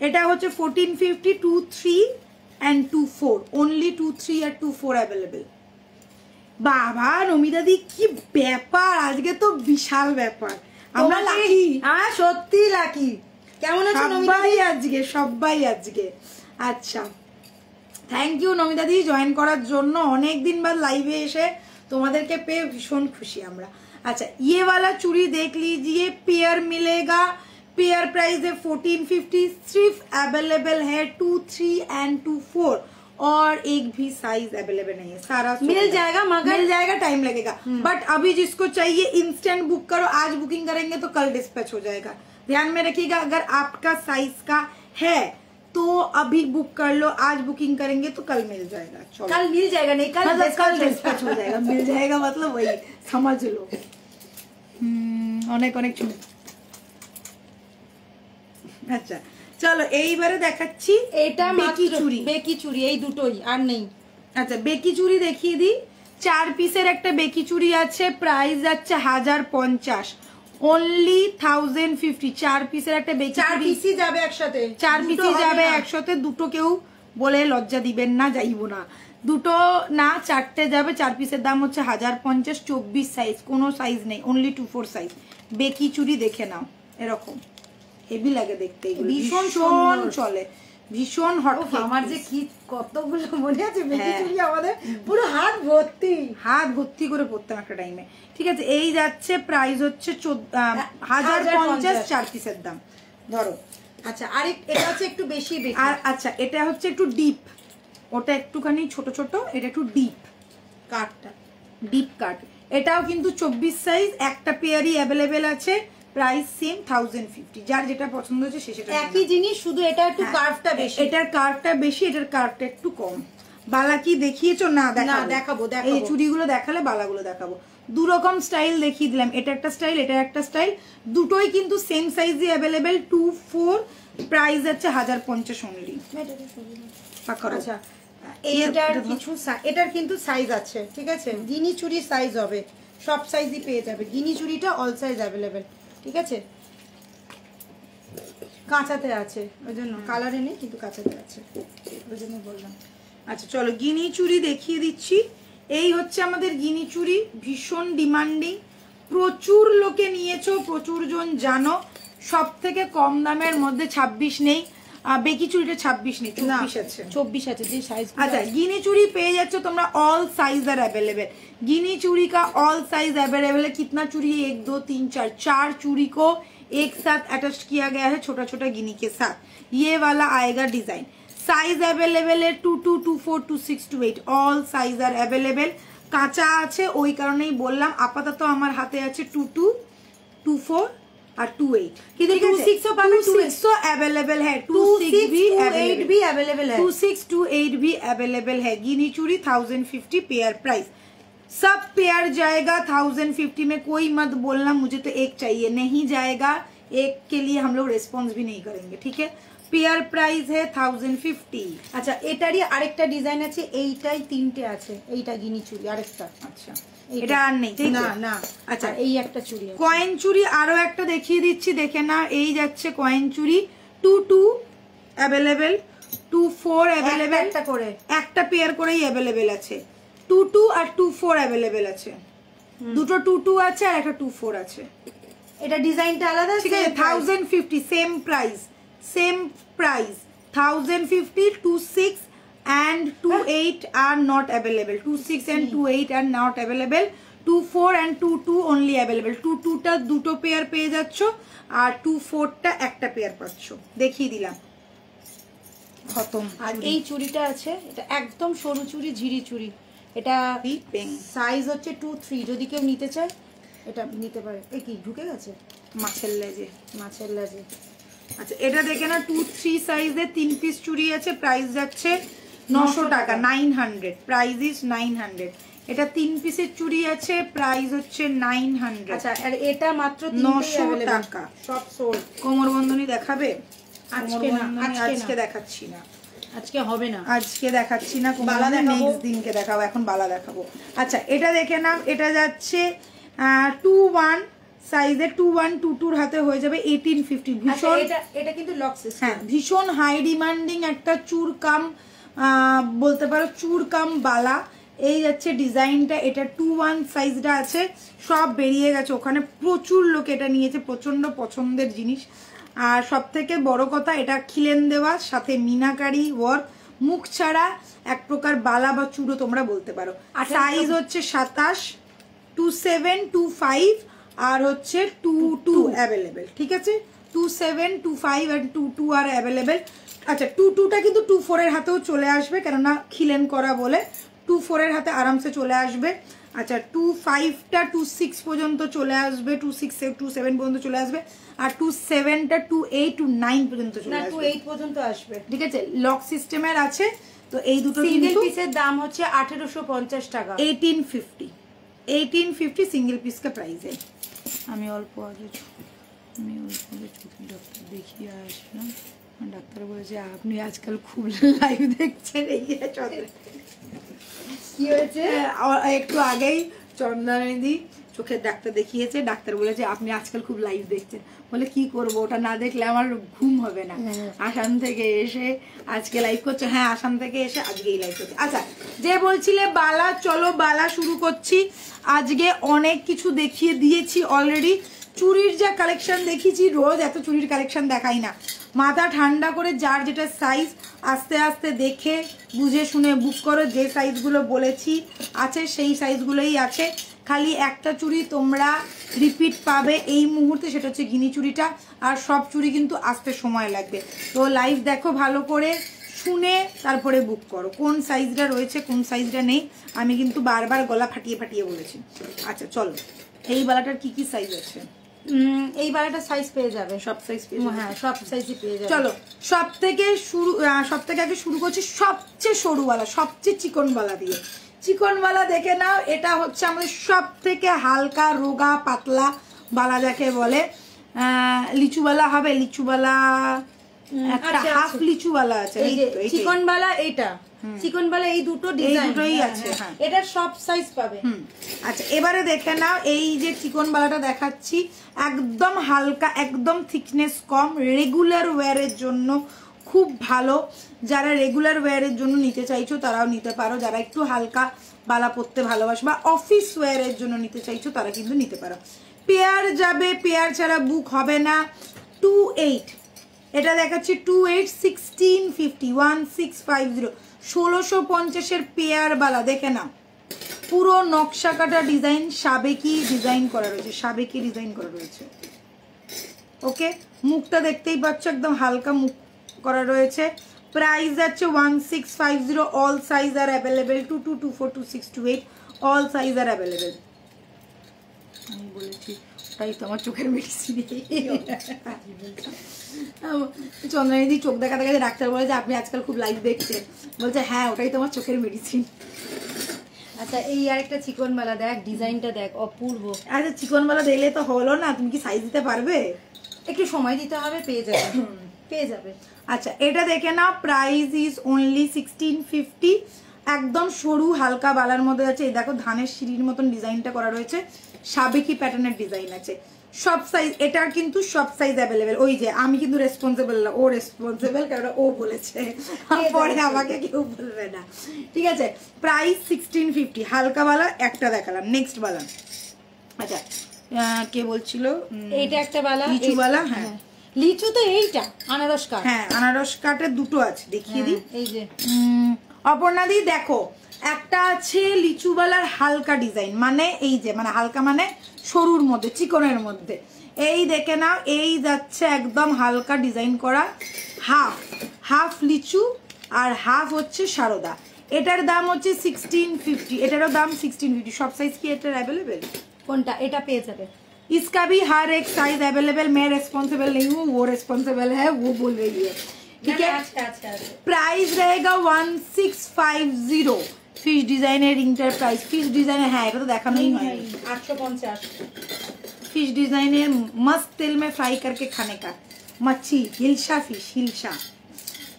এটা হচ্ছে 1450, 23 এন্ড 24, অনলি 23 আর 24 अवेलेबल। বাবা নমিতাদি, কি ব্যাপার, আজকে তো বিশাল ব্যাপার। আমরা লাকি, হ্যাঁ সত্যি লাকি। কেমন আছো নমিতাদি? সবাই আজকে। আচ্ছা, থ্যাংক ইউ নমিতাদি জয়েন করার জন্য। অনেক দিন बाद লাইভে এসে তোমাদেরকে পেয়ে ভীষণ খুশি আমরা। अच्छा, ये वाला चूड़ी देख लीजिए, पेयर मिलेगा, पेयर प्राइस है 1450, सिर्फ अवेलेबल है 23 एंड 24 और एक भी साइज अवेलेबल नहीं है। सारा मिल जाएगा, मगर मिल जाएगा, टाइम लगेगा। बट अभी जिसको चाहिए इंस्टेंट बुक करो, आज बुकिंग करेंगे तो कल डिस्पैच हो जाएगा। ध्यान में रखिएगा, अगर आपका साइज का है तो अभी बुक कर लो, आज बुकिंग करेंगे तो कल मिल जाएगा। चलो, कल मिल जाएगा, नहीं कल कल डिस्पैच हो जाएगा। मिल जाएगा मतलब वही समझ लो। অনেক অনেক চুড়ি। আচ্ছা চলো এইবারে দেখাচ্ছি, এটা বেকি চুড়ি। বেকি চুড়ি এই দুটোই, আর নেই। আচ্ছা, বেকি চুড়ি দেখিয়ে দিই। 4 পিসের একটা বেকি চুড়ি আছে, প্রাইস যাচ্ছে 1050, অনলি 1050। 4 পিসের একটা বেকি, 4 পিসই যাবে একসাথে, 4 পিসই যাবে একসাথে। দুটো কেউ বলে লজ্জা দিবেন না, যাইবো না। দুটো না 4টে যাবে। 4 পিসের দাম হচ্ছে 1050। 24 সাইজ, কোনো সাইজ নেই, অনলি 24 সাইজ। বেকি চুড়ি দেখে নাও, এরকম হেভি লাগে দেখতে, ভীষণ চলে, ভীষণ হট। আমার যে কি কতগুলো মনে আছে বেকি চুড়ি, আমাদের পুরো হাত ভর্তি করে পড়তাম একটা টাইমে। ঠিক আছে, এই যাচ্ছে, প্রাইস হচ্ছে 1050, 4 পিসের দাম। ধরো। আচ্ছা, আর এটা হচ্ছে একটু বেশি। আর আচ্ছা, এটা হচ্ছে একটু ডিপ, ওটা একটুখানি ছোট ছোট, এটা একটু ডিপ কাটটা, ডিপ কাট। এটাও কিন্তু 24 সাইজ, একটা পেয়ারই অ্যাভেলেবেল আছে। Price same 1050। যার যেটা পছন্দ হচ্ছে সেটা একই জিনিস, শুধু এটা একটু কার্ভটা বেশি, এটার কার্ভটা বেশি, এটার কার্ভটা একটু কম। বালা কি দেখিয়েছো? না দেখাবো। এই চুড়িগুলো দেখালে বালাগুলো দেখাবো। দু রকম স্টাইল দেখিয়ে দিলাম, এটা একটা স্টাইল, এটা একটা স্টাইল। দুটোই কিন্তু সেম সাইজে অ্যাভেলেবেল, 24। প্রাইস আছে 1050 অনলি। আচ্ছা, এটার কিন্তু সাইজ আছে, ঠিক আছে। গিনি চুড়ি সাইজ হবে, সব সাইজই পেয়ে যাবে। গিনি চুড়িটা অল সাইজ অ্যাভেলেবেল, ঠিক আছে। কাঁচাতে আছে, ওই জন্য কালারে নেই, কিন্তু কাঁচাতে আছে, ওই জন্য বললাম। আচ্ছা চলো, গিনি চুড়ি দেখিয়ে দিচ্ছি। এই হচ্ছে আমাদের গিনি চুড়ি, ভীষণ ডিমান্ডিং, প্রচুর লোকে নিয়েছো, প্রচুর জন জানো। সব থেকে কম দামের মধ্যে 26 নেই, বেকি চুড়িটা 26 নেই, 24 আছে। 24 আছে যে সাইজ। अच्छा, गिनी चूड़ी पे जाচ্ছ তোমরা, ऑल साइज आर अवेलेबल। गिनी चूड़ी का ऑल साइज अवेलेबल है। कितना चूड़ी है? 1 2 3 4 चूड़ी को एक साथ अटैच किया गया है, छोटा छोटा गिनी के साथ। ये वाला आएगा डिजाइन। साइज अवेलेबल है 22, 24, 26, 28, ऑल साइज आर अवेलेबल। কাঁচা আছে, ওই কারণেই বললাম। আপাতত আমার হাতে আছে 22, 24 और 28, কিন্তু 26 पावे, 26 अवेलेबल है, 26 भी अवेलेबल है, 26 28 भी अवेलेबल है। गिनी चूड़ी 1050 पेयर प्राइस। सब पेयर जाएगा 1050 में। कोई मत बोलना मुझे तो एक चाहिए, नहीं जाएगा। एक के लिए हम लोग रेस्पॉन्स भी नहीं करेंगे, ठीक है। पेयर प्राइस है 1050। আচ্ছা, এটারই আরেকটা ডিজাইন আছে, এইটাই তিনটে আছে। এইটা গিনি চুড়ি আরেকটা। আচ্ছা, এটা আর নেই, না না। আচ্ছা, এই একটা চুড়ি আছে। কয়েন চুড়ি আরো একটা দেখিয়ে দিচ্ছি, দেখে না। এই যাচ্ছে কয়েন চুড়ি, 22 अवेलेबल, 24 अवेलेबल, একটা করে, একটা পেয়ার করেই अवेलेबल আছে। 22 আর 24 अवेलेबल আছে, দুটো 22 আছে আর একটা 24 আছে। এটা ডিজাইনটা আলাদা, ঠিক আছে। 1050 same price, same price 1050। 26 and 28 are not available, 26 and 28 are not available, 24 and 22 only available. 22টা দুটো পেয়ার পেয়ে যাচ্ছ, আর 24টা একটা পেয়ার পাচ্ছ। দেখিয়ে দিলাম, খতম। আর এই চুড়িটা আছে, এটা একদম সরু চুড়ি, ঝিরি চুড়ি। এটা সাইজ হচ্ছে 2-3, যদি কেউ নিতে চায় এটা নিতে পারে। এই কি ঢুকে গেছে মাছের লেজে, মাছের লেজে। আচ্ছা এটা দেখে না, 2-3 সাইজে 3 পিস চুড়ি আছে, প্রাইস যাচ্ছে 900 টাকা, 900, প্রাইস ইজ 900। এটা 3 পিসের চুড়ি আছে, প্রাইস হচ্ছে 900। আচ্ছা, আর এটা মাত্র 900 টাকা, সব সোল্ড। কোমর বন্ধনী দেখাবে? আজকে না, আজকে দেখাচ্ছি না, আজকে হবে না, আজকে দেখাচ্ছি না, বালা দেখাবো, নেক্সট দিনকে দেখাবো, এখন বালা দেখাবো। আচ্ছা এটা দেখে নাও, এটা যাচ্ছে 21 সাইজে, 21-22 হাতে হয়ে যাবে 1850। ভীষণ, এটা কিন্তু লক সিস্টেম। হ্যাঁ ভীষণ হাই ডিমান্ডিং একটা চুরকাম বলতে পারো, চুরকাম বালা। এই যাচ্ছে ডিজাইনটা, এটা 21 সাইজটা আছে, সব বেরিয়ে গেছে ওখানে, প্রচুর লোক এটা নিয়েছে, প্রচন্ড পছন্দের জিনিস। আর সব থেকে বড় কথা, এটা খিলেন দেওয়া, সাথে মিনাকারি ওয়ার্ক, মুখ ছাড়া এক প্রকার বালা বা চুড়ো তোমরা বলতে পারো। সাইজ হচ্ছে 27, 27, 25 আর হচ্ছে 22 অ্যাভেলেবেল, ঠিক আছে? 27, 25 আর 22 আর অ্যাভেলেবেল। আচ্ছা 22টা কিন্তু 24 এর হাতেও চলে আসবে, কেননা খিলেন করা বলে 24 এর হাতে আরামসে চলে আসবে। আচ্ছা 25টা 26 পর্যন্ত চলে আসবে, 26, 27 পর্যন্ত চলে আসবে, আর 27টা 28, 29 পর্যন্ত চলে আসবে, 28 পর্যন্ত আসবে, ঠিক আছে? লক সিস্টেমের আছে। তো এই দুটো সিঙ্গেল পিসের দাম হচ্ছে 1850 টাকা, 1850 সিঙ্গেল পিস কা প্রাইস है। আমি অল্প আগে চোখের ডাক্তার দেখিয়ে আসলাম, ডাক্তার বলেছে আপনি আজকাল খুব লাইভ দেখছেন। এই কি হয়েছে? একটু আগেই চন্দনাদি চোখের ডাক্তার দেখিয়েছে, ডাক্তার বলেছে আপনি আজকাল খুব লাইভ দেখছেন। বলে কি করব, ওটা না দেখলে আমার ঘুম হবে না। আসাম থেকে এসে আজকে লাইভ করছে, হ্যাঁ আসাম থেকে এসে আজকেই লাইভ করছে। আচ্ছা যে বলছিলে বালা, চলো বালা শুরু করছি। আজকে অনেক কিছু দেখিয়ে দিয়েছি অলরেডি, চুড়ির যা কালেকশন দেখিয়েছি, রোজ এত চুড়ির কালেকশন দেখাই না। মাথা ঠান্ডা করে যার যেটা সাইজ আস্তে আস্তে দেখে বুঝে শুনে বুক করো। যে সাইজগুলো বলেছি আছে সেই সাইজগুলোই আছে, খালি একটা চুড়ি তোমরা রিপিট পাবে এই মুহূর্তে, সেটা হচ্ছে গিনি চুড়িটা। আর সব চুড়ি কিন্তু আসতে সময় লাগবে, তো লাইভ দেখো ভালো করে, শুনে তারপরে বুক করো। কোন সাইজটা রয়েছে কোন সাইজটা নেই আমি কিন্তু বারবার গলা ফাটিয়ে ফাটিয়ে বলেছি। আচ্ছা চলো, এই বালাটার কি কি সাইজ আছে? এই বালাটা সাইজ পেয়ে যাবে, সব সাইজ পেয়ে যাবে, হ্যাঁ সব সাইজই পেয়ে যাবে। চলো সব থেকে আগে শুরু করছি সবচেয়ে সরুওয়ালা, সবচেয়ে চিকনওয়ালা দিয়ে। চিকনওয়ালা দেখে নাও, এটা হচ্ছে আমাদের সব থেকে হালকা রোগা পাতলা বালা যাকে বলে। লিচুবালা হবে, লিচুবালা একটা হাফ লিচুবালা আছে, চিকনবালা এইটা, চিকনবালা এই দুটো ডিজাইন, দুটোই আছে, হ্যাঁ এটা সব সাইজ পাবে। আচ্ছা এবারে দেখে নাও, এই যে চিকনবালাটা দেখাচ্ছি একদম হালকা, একদম থিকনেস কম, রেগুলার ওয়্যারের জন্য খুব ভালো। যারা রেগুলার ওয়্যারের জন্য নিতে চাইছো তারাও নিতে পারো, যারা একটু হালকা বালা পরতে ভালোবাসো বা অফিস ওয়্যারের জন্য নিতে চাইছো তারা কিন্তু নিতে পারো। পেয়ার যাবে, পেয়ার ছাড়া বুক হবে না। 28 এটা দেখাচ্ছি 28, 1650, 1650, 1650-এর পেয়ার বালা দেখে নাও, পুরো নকশা কাটা ডিজাইন, সাবেকি ডিজাইন করা রয়েছে, সাবেকি ডিজাইন করা রয়েছে। ওকে, মুখটা দেখতেই পাচ্ছ একদম হালকা মুখ করা রয়েছে। প্রাইস যাচ্ছে 1650, অল সাইজ আর অ্যাভেলেবেল, 22, 24, 26, 28 অল সাইজ আর অ্যাভেলেবেল। আমি বলেছি ওটাই তোমার চোখের মেডিসিন। চন্দ্রানিদি চোখ দেখা দেখা ডাক্তার বলে যে আপনি আজকাল খুব লাইভ দেখছেন, বলছে হ্যাঁ ওটাই তোমার চোখের মেডিসিন। আচ্ছা এই আরেকটা চিকনবালা দেখ, ডিজাইনটা দেখ অপূর্ব। আচ্ছা চিকনবালা দিলে তো হলো না, তুমি কি সাইজ দিতে পারবে? একটু সময় দিতে হবে, পেয়ে যাবে পেয়ে যাবে। আচ্ছা এটা দেখে নাও, প্রাইস ইজ অনলি 1650, একদম সরু হালকা বালার মধ্যে আছে। এই দেখো ধানের সিঁড়ির মতন ডিজাইনটা করা রয়েছে, সাবেকি প্যাটার্নের ডিজাইন আছে, সব সাইজ। এটার কিন্তু সব সাইজ অ্যাভেলেবেল। ওই যে আমি কিন্তু রেসপন্সিবল না, ও রেসপন্সিবল, কারণ ও বলেছে, পরে আমাকে কেউ বলবে না, ঠিক আছে? প্রাইস 1650, হালকা বালা একটা দেখালাম, নেক্সট বালা। আচ্ছা কে বলছিল এইটা একটা বালা, লিচু বালা? হ্যাঁ লিচু তো এইটা আনারস কাঠ, হ্যাঁ আনারস কাঠের দুটো আছে, দেখিয়ে দিই। এই যে অপর্ণাদি দেখো একটা আছে লিচুবালার হালকা ডিজাইন, মানে এই যে মানে হালকা মানে সরুর মধ্যে, চিকনের মধ্যে। এই দেখে নাও, এই যাচ্ছে একদম হালকা ডিজাইন করা, হাফ হাফ লিচু আর হাফ হচ্ছে সারদা। এটার দাম হচ্ছে 1650, এটারও দাম 1650। সব সাইজ কি এটার অ্যাভেলেবেল? কোনটা? এটা পেয়ে যাবে। इसका भी हर एक साइज अवेलेबल। मैं रेस्पॉन्सिबल नहीं हूँ, वो रेस्पॉन्सिबल है, वो बोल रही है। ठीक है, प्राइस रहेगा 1650। Fish designer enterprise, fish designer है, এটা তো দেখানোই হয়। 850 फिश डिजाइनर मस्त तेल में फ्राई करके खाने का मच्छी, हिलसा फिश, हिलसा।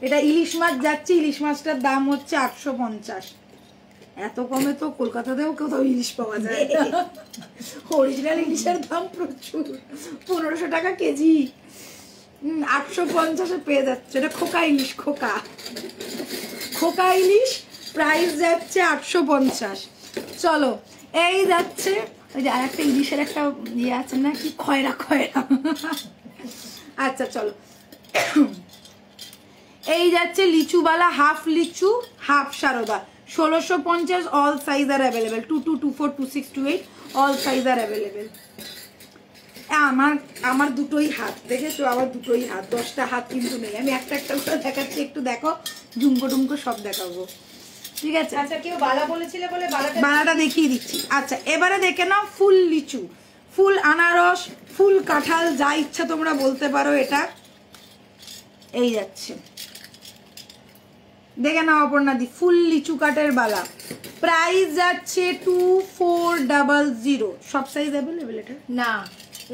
এটা ইলিশ মাছ যাচ্ছে, ইলিশ মাছটার দাম হচ্ছে 850। এত কমে তো কলকাতাতেও কোথাও ইলিশ পাওয়া যায়। অরিজিনাল ইলিশের দাম প্রচুর, 1500 টাকা কেজি। 850-এ পেয়ে যাচ্ছে। এটা খোকা ইলিশ, খোকা খোকা ইলিশ, প্রাইস যাচ্ছে 850। চলো, এই যাচ্ছে ওই যে আরেকটা ইলিশের একটা ইয়ে আছে না, কি খয়রা খয়রা। আচ্ছা চলো, এই যাচ্ছে লিচুবালা, হাফ লিচু হাফ সারদা, 1650। অল সাইজ আর অ্যাভেলেবেল, 22, 24, 26, 28 অল সাইজ আর অ্যাভেলেবেল। আমার দুটোই হাত, দেখেছো? আমার দুটোই হাত, 10টা হাত কিন্তু নেই। আমি একটা একটা করে দেখাচ্ছি, একটু দেখো, ঝুমকো টুমকো সব দেখাবো, ঠিক আছে? আচ্ছা, কেউ বালা বলেছিলে বলে বালাটা দেখিয়ে দিচ্ছি। আচ্ছা, এবারে দেখে নাও ফুল লিচু, ফুল আনারস, ফুল কাঁঠাল, যা ইচ্ছা তোমরা বলতে পারো। এটা এই যাচ্ছে, দেখে নাও অপর্ণাদি, ফুল লিচু কাঠের বালা, প্রাইস যাচ্ছে 2400। সব সাইজ অ্যাভেলেবেল এটা? না,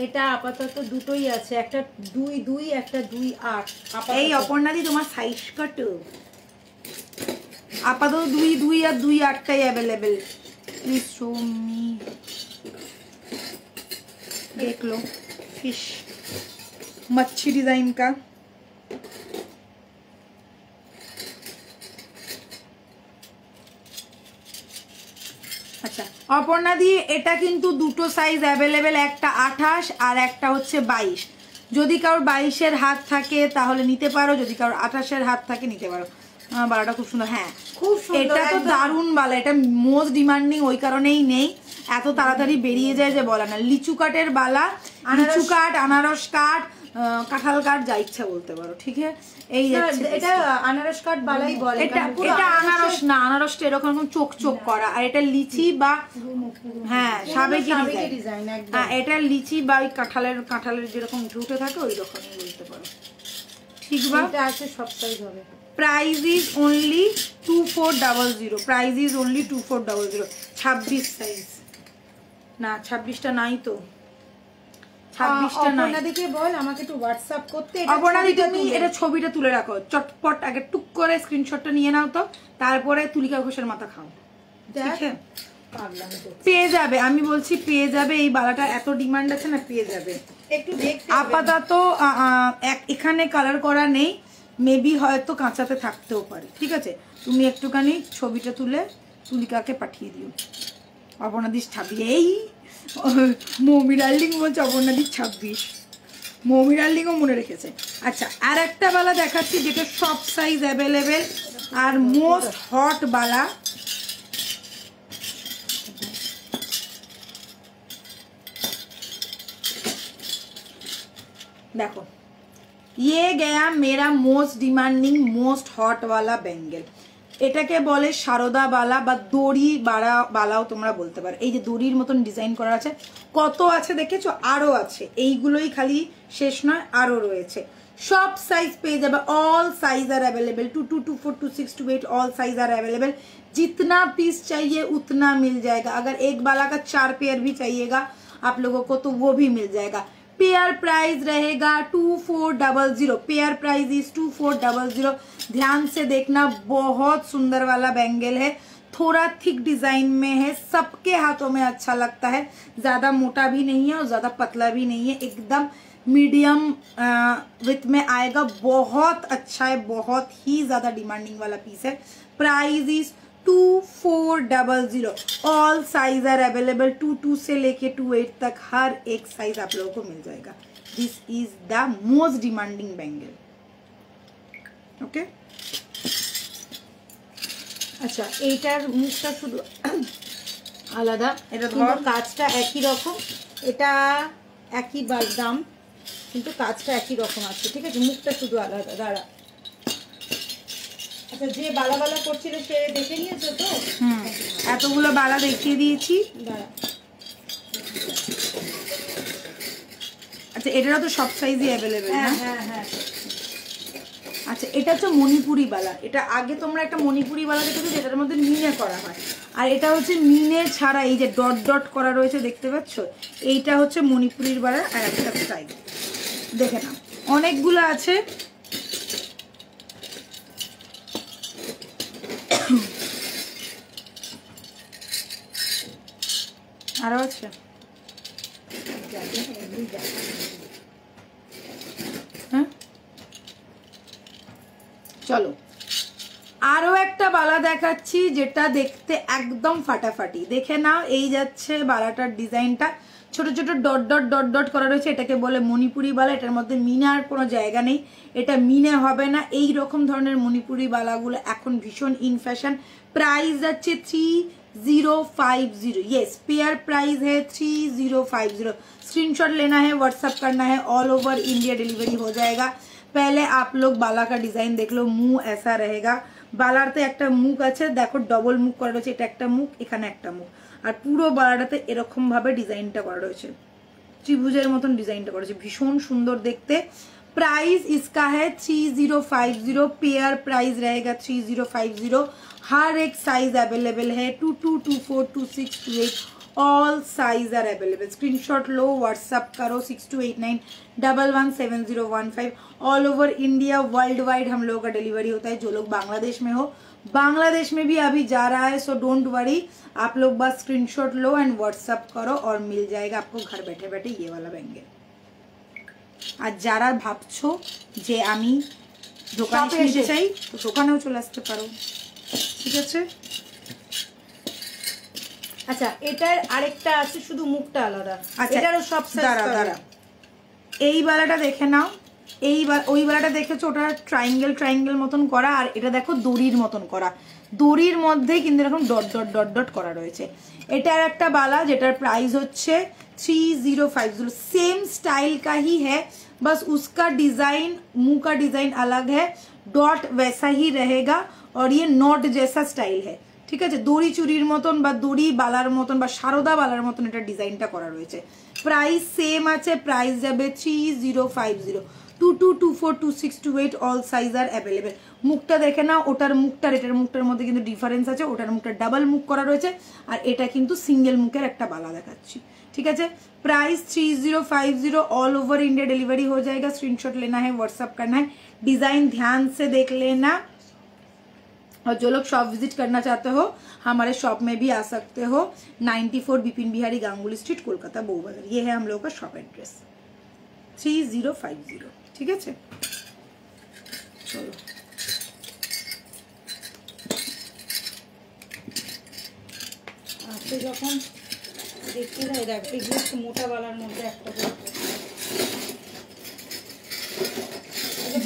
এটা আপাতত দুটোই আছে, একটা 22, একটা 28। এই অপর্ণাদি তোমার সাইজ কত? আপাতত 22 আর 28টাই অ্যাভেলেবেল। प्लीज शो मी, देख लो फिश मच्छी डिजाइन का। আচ্ছা অপর্ণা দি, এটা কিন্তু দুটো সাইজ অ্যাভেলেবেল, একটা 28 আর একটা হচ্ছে 22। যদি কারোর 22-এর হাত থাকে তাহলে নিতে পারো, যদি কারোর 28-এর হাত থাকে নিতে পারো। বালাটা খুব সুন্দর, হ্যাঁ খুব সুন্দর, এটা তো দারুণ বালা। এটা মোস্ট ডিমান্ডিং, ওই কারণেই নেই, এত তাড়াতাড়ি বেরিয়ে যায় যে বলা না। লিচু কাঠের বালা, লিচু কাঠ, আনারস কাঠ, কাঁঠাল কাঠ, যা ইচ্ছা বলতে পারো, ঠিক আছে? এই এটা আনারস কাঠ বালাই বলে। এটা আনারস না, আনারসটা এরকম চোখ চোখ করা, আর এটা লিচি বা হ্যাঁ সাবেকি ডিজাইন। হ্যাঁ, এটা লিচি বা ওই কাঁঠালের যেরকম ঝুটে থাকে ওই রকমই বলতে পারো, ঠিক বা? এটা আছে সব সাইজ হবে। Price is only 2400। Price is only 2400। 26 size না, 26টা নাই তো, 26টা নাই। আপনাদেরকে বল আমাকে একটু হোয়াটসঅ্যাপ করতে। অপর্ণাদি তুমি এটা ছবিটা তুলে রাখো, চটপট আগে টুক করে স্ক্রিনশটটা নিয়ে নাও তো, তারপরে তুলিকা ঘোষের মাথা খাও, ঠিক আছে? পেয়ে যাবে, আমি বলছি পেয়ে যাবে। এই বালাটা এত ডিমান্ড আছে না, পেয়ে যাবে। একটু দেখতে আপাতত এখানে কালার করা নেই, মেবি হয়তো কাঁচাতে থাকতেও পারে, ঠিক আছে? তুমি একটুখানি ছবিটা তুলে তুলিকাকে পাঠিয়ে দিও। অপর্ণাদির 26, এই মৌমি ডার্লিং বলছে অপর্ণাদির 26, মৌমি ডার্লিংও মনে রেখেছে। আচ্ছা, আর একটা বালা দেখাচ্ছি যেটা সব সাইজ অ্যাভেলেবেল আর মোস্ট হট বালা। देखो, ये गया मेरा मोस्ट डिमांडिंग मोस्ट हॉट वाला बेंगल। এটাকে বলে সারদা বালা বা দড়ি বালাও তোমরা বলতে পারো। এই যে দড়ির মতন ডিজাইন করা আছে, কত আছে দেখেছো? আরো আছে, এইগুলোই খালি শেষ নয়, আরো রয়েছে। सब साइज पे जब all size are available 22, 24, 26, 28 all size are available. जितना पीस चाहिए उतना मिल जाएगा। अगर एक बाला का 4 पेयर भी चाहिएगा आप लोगों को तो वो भी मिल जाएगा। पेयर प्राइस रहेगा 2400। Pair price is 2400। ध्यान से देखना, बहुत सुंदर वाला बैंगल है, थोड़ा थिक डिजाइन में है, सबके हाथों में अच्छा लगता है। ज्यादा मोटा भी नहीं है और ज्यादा पतला भी नहीं है, एकदम मीडियम विथ में आएगा। बहुत अच्छा है, बहुत ही ज्यादा डिमांडिंग वाला पीस है। Price is 2400। All size are available, 22 से लेके 28 तक हर एक साइज आप लोगों को मिल जाएगा। This is the most demanding bangle. Okay, আচ্ছা এইটার মুখটা শুধু আলাদা, এটা ধর কাজটা একই রকম, এটা একই দাম কিন্তু কাজটা একই রকম আছে, ঠিক আছে, মুখটা শুধু আলাদা। দাঁড়া, আচ্ছা যে বালা বালা করছিল সে দেখে নিয়েছো তো? এতগুলো বালা দেখিয়ে দিয়েছি। দাঁড়া, আচ্ছা এটারও তো সব সাইজই অ্যাভেলেবেল। হ্যাঁ হ্যাঁ হ্যাঁ। আচ্ছা এটা হচ্ছে মণিপুরি বালা। এটা আগে তোমরা একটা মণিপুরি বালা দেখেছো যেটার মধ্যে মিনে করা হয়, আর এটা হচ্ছে মিনে ছাড়া এই যে ডট ডট করা রয়েছে দেখতে পাচ্ছ, এইটা হচ্ছে মণিপুরির বালার আর একটা স্টাইল। দেখে নাও অনেকগুলো আছে। আরো আছে, হ্যাঁ চলো আরো একটা বালা দেখাচ্ছি যেটা দেখতে একদম ফাটাফাটি। দেখে নাও, এই যাচ্ছে বালাটার ডিজাইনটা, ছোট ছোট ডট ডট ডট ডট করা রয়েছে, এটাকে বলে মণিপুরি বালা। এটার মধ্যে মিনার কোনো জায়গা নেই, এটা মিনে হবে না। এই রকম ধরনের মণিপুরি বালাগুলো এখন ভীষণ ইন ফ্যাশন। প্রাইস যাচ্ছে 3050। यस पेयर प्राइस है 3050। स्क्रीनशॉट लेना है, व्हाट्सअप करना है, ऑल ओवर इंडिया डिलीवरी हो जाएगा। पहले आप लोग बाला का डिजाइन देख लो, मुंह ऐसा रहेगा। বালাতে একটা মুখ আছে, দেখো ডবল মুখ করা রয়েছে, এটা একটা মুখ, এখানে একটা মুখ, আর পুরো বালাটাতে এরকম ভাবে ডিজাইনটা করা রয়েছে, ত্রিভুজের মতন ডিজাইনটা করা রয়েছে, ভীষণ সুন্দর দেখতে। प्राइस इसका है 3050। पेयर प्राइस रहेगा 3050। हर एक साइज अवेलेबल है, 22, 24, 26, 28 all size are available. Screenshot लो, व्हाट्सअप करो 6289117015। All over India worldwide हम लोगों का डिलीवरी होता है। जो लोग बांग्लादेश में हो, बांग्लादेश में भी अभी जा रहा है, सो डोंट वरी, आप लोग बस स्क्रीनशॉट लो एंड व्हाट्सअप करो और मिल जाएगा आपको घर बैठे बैठे ये वाला बैंगल। আর যারা ভাবছো যে আমি দোকানে নিতে চাই, তো দোকানেও চলে আসতে পারো, ঠিক আছে। আচ্ছা এটার আরেকটা আছে, শুধু মুখটা আলাদা। এটারও সব দাঁড়া, এই বালাটা দেখে নাও। ওই বালাটা দেখেছো, ওটা ট্রায়াঙ্গেল ট্রায়াঙ্গেল মতন করা, আর এটা দেখো দড়ির মতন করা, দড়ির মধ্যে কিন্তু এরকম ডট ডট ডট ডট করা রয়েছে। এটার একটা বালা যেটার প্রাইস হচ্ছে 3050। सेम स्टाइल का ही है, बस उसका डिजाइन, मुंह का डिजाइन अलग है, डॉट वैसा ही रहेगा, और ये नॉट जैसा स्टाइल है, ঠিক আছে। দড়ি চুরির মতন বা দড়ি বালার মতন বা সারদা বালার মতন এটা ডিজাইনটা করা রয়েছে। প্রাইস সেম আছে, প্রাইস যাবে 3050। 22, 24, 26, 28 অল সাইজ আর অ্যাভেলেবেল। মুখটা দেখে না, ওটার মুখটার এটার মুখটার মধ্যে কিন্তু ডিফারেন্স আছে, ওটার মুখটা ডাবল মুখ করা রয়েছে, আর এটা কিন্তু সিঙ্গেল মুখের একটা বালা দেখাচ্ছি, ठीक है। Price 3050, all over India delivery हो जाएगा। स्क्रीनशॉट लेना है, व्हाट्सअप करना है, डिजाइन ध्यान से देख लेना, और जो लोग शॉप विजिट करना चाहते हो हमारे शॉप में भी आ सकते हो। 94 बिपिन बिहारी गांगुली स्ट्रीट, कोलकाता बउबाजार, ये है हम लोगों का शॉप एड्रेस। 3050, ठीक है। चलो আজকে যখন দেখতে যাই, দেখ এগুলো একটু মোটা বালার মধ্যে একটা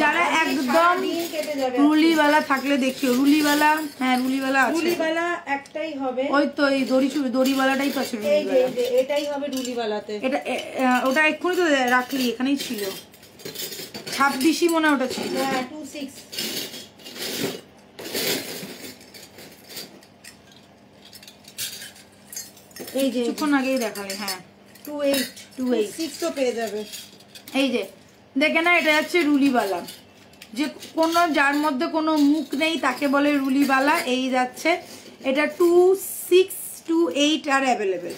যারা একদম রুলিওয়ালা থাকলে দেখিও, রুলিওয়ালা, হ্যাঁ রুলিওয়ালা আছে, রুলিওয়ালা একটাই হবে, ওই তো এই দড়িওয়ালাটাই তো আছে, এটাই হবে রুলিওয়ালাতে। এটা ওটা এক্ষুনি তো রাখলি, এখানেই ছিল, 26ই মনে ওটা ছিল। হ্যাঁ 26, এই যে কিছুক্ষণ আগেই দেখালে, হ্যাঁ 28, 26 তো পেয়ে যাবে। এই যে দেখে না, এটা হচ্ছে রুলিওয়ালা, যে কোনো যার মধ্যে কোনো মুখ নেই তাকে বলে রুলিওয়ালা। এই যাচ্ছে এটা 2628 আর অ্যাভেলেবেল,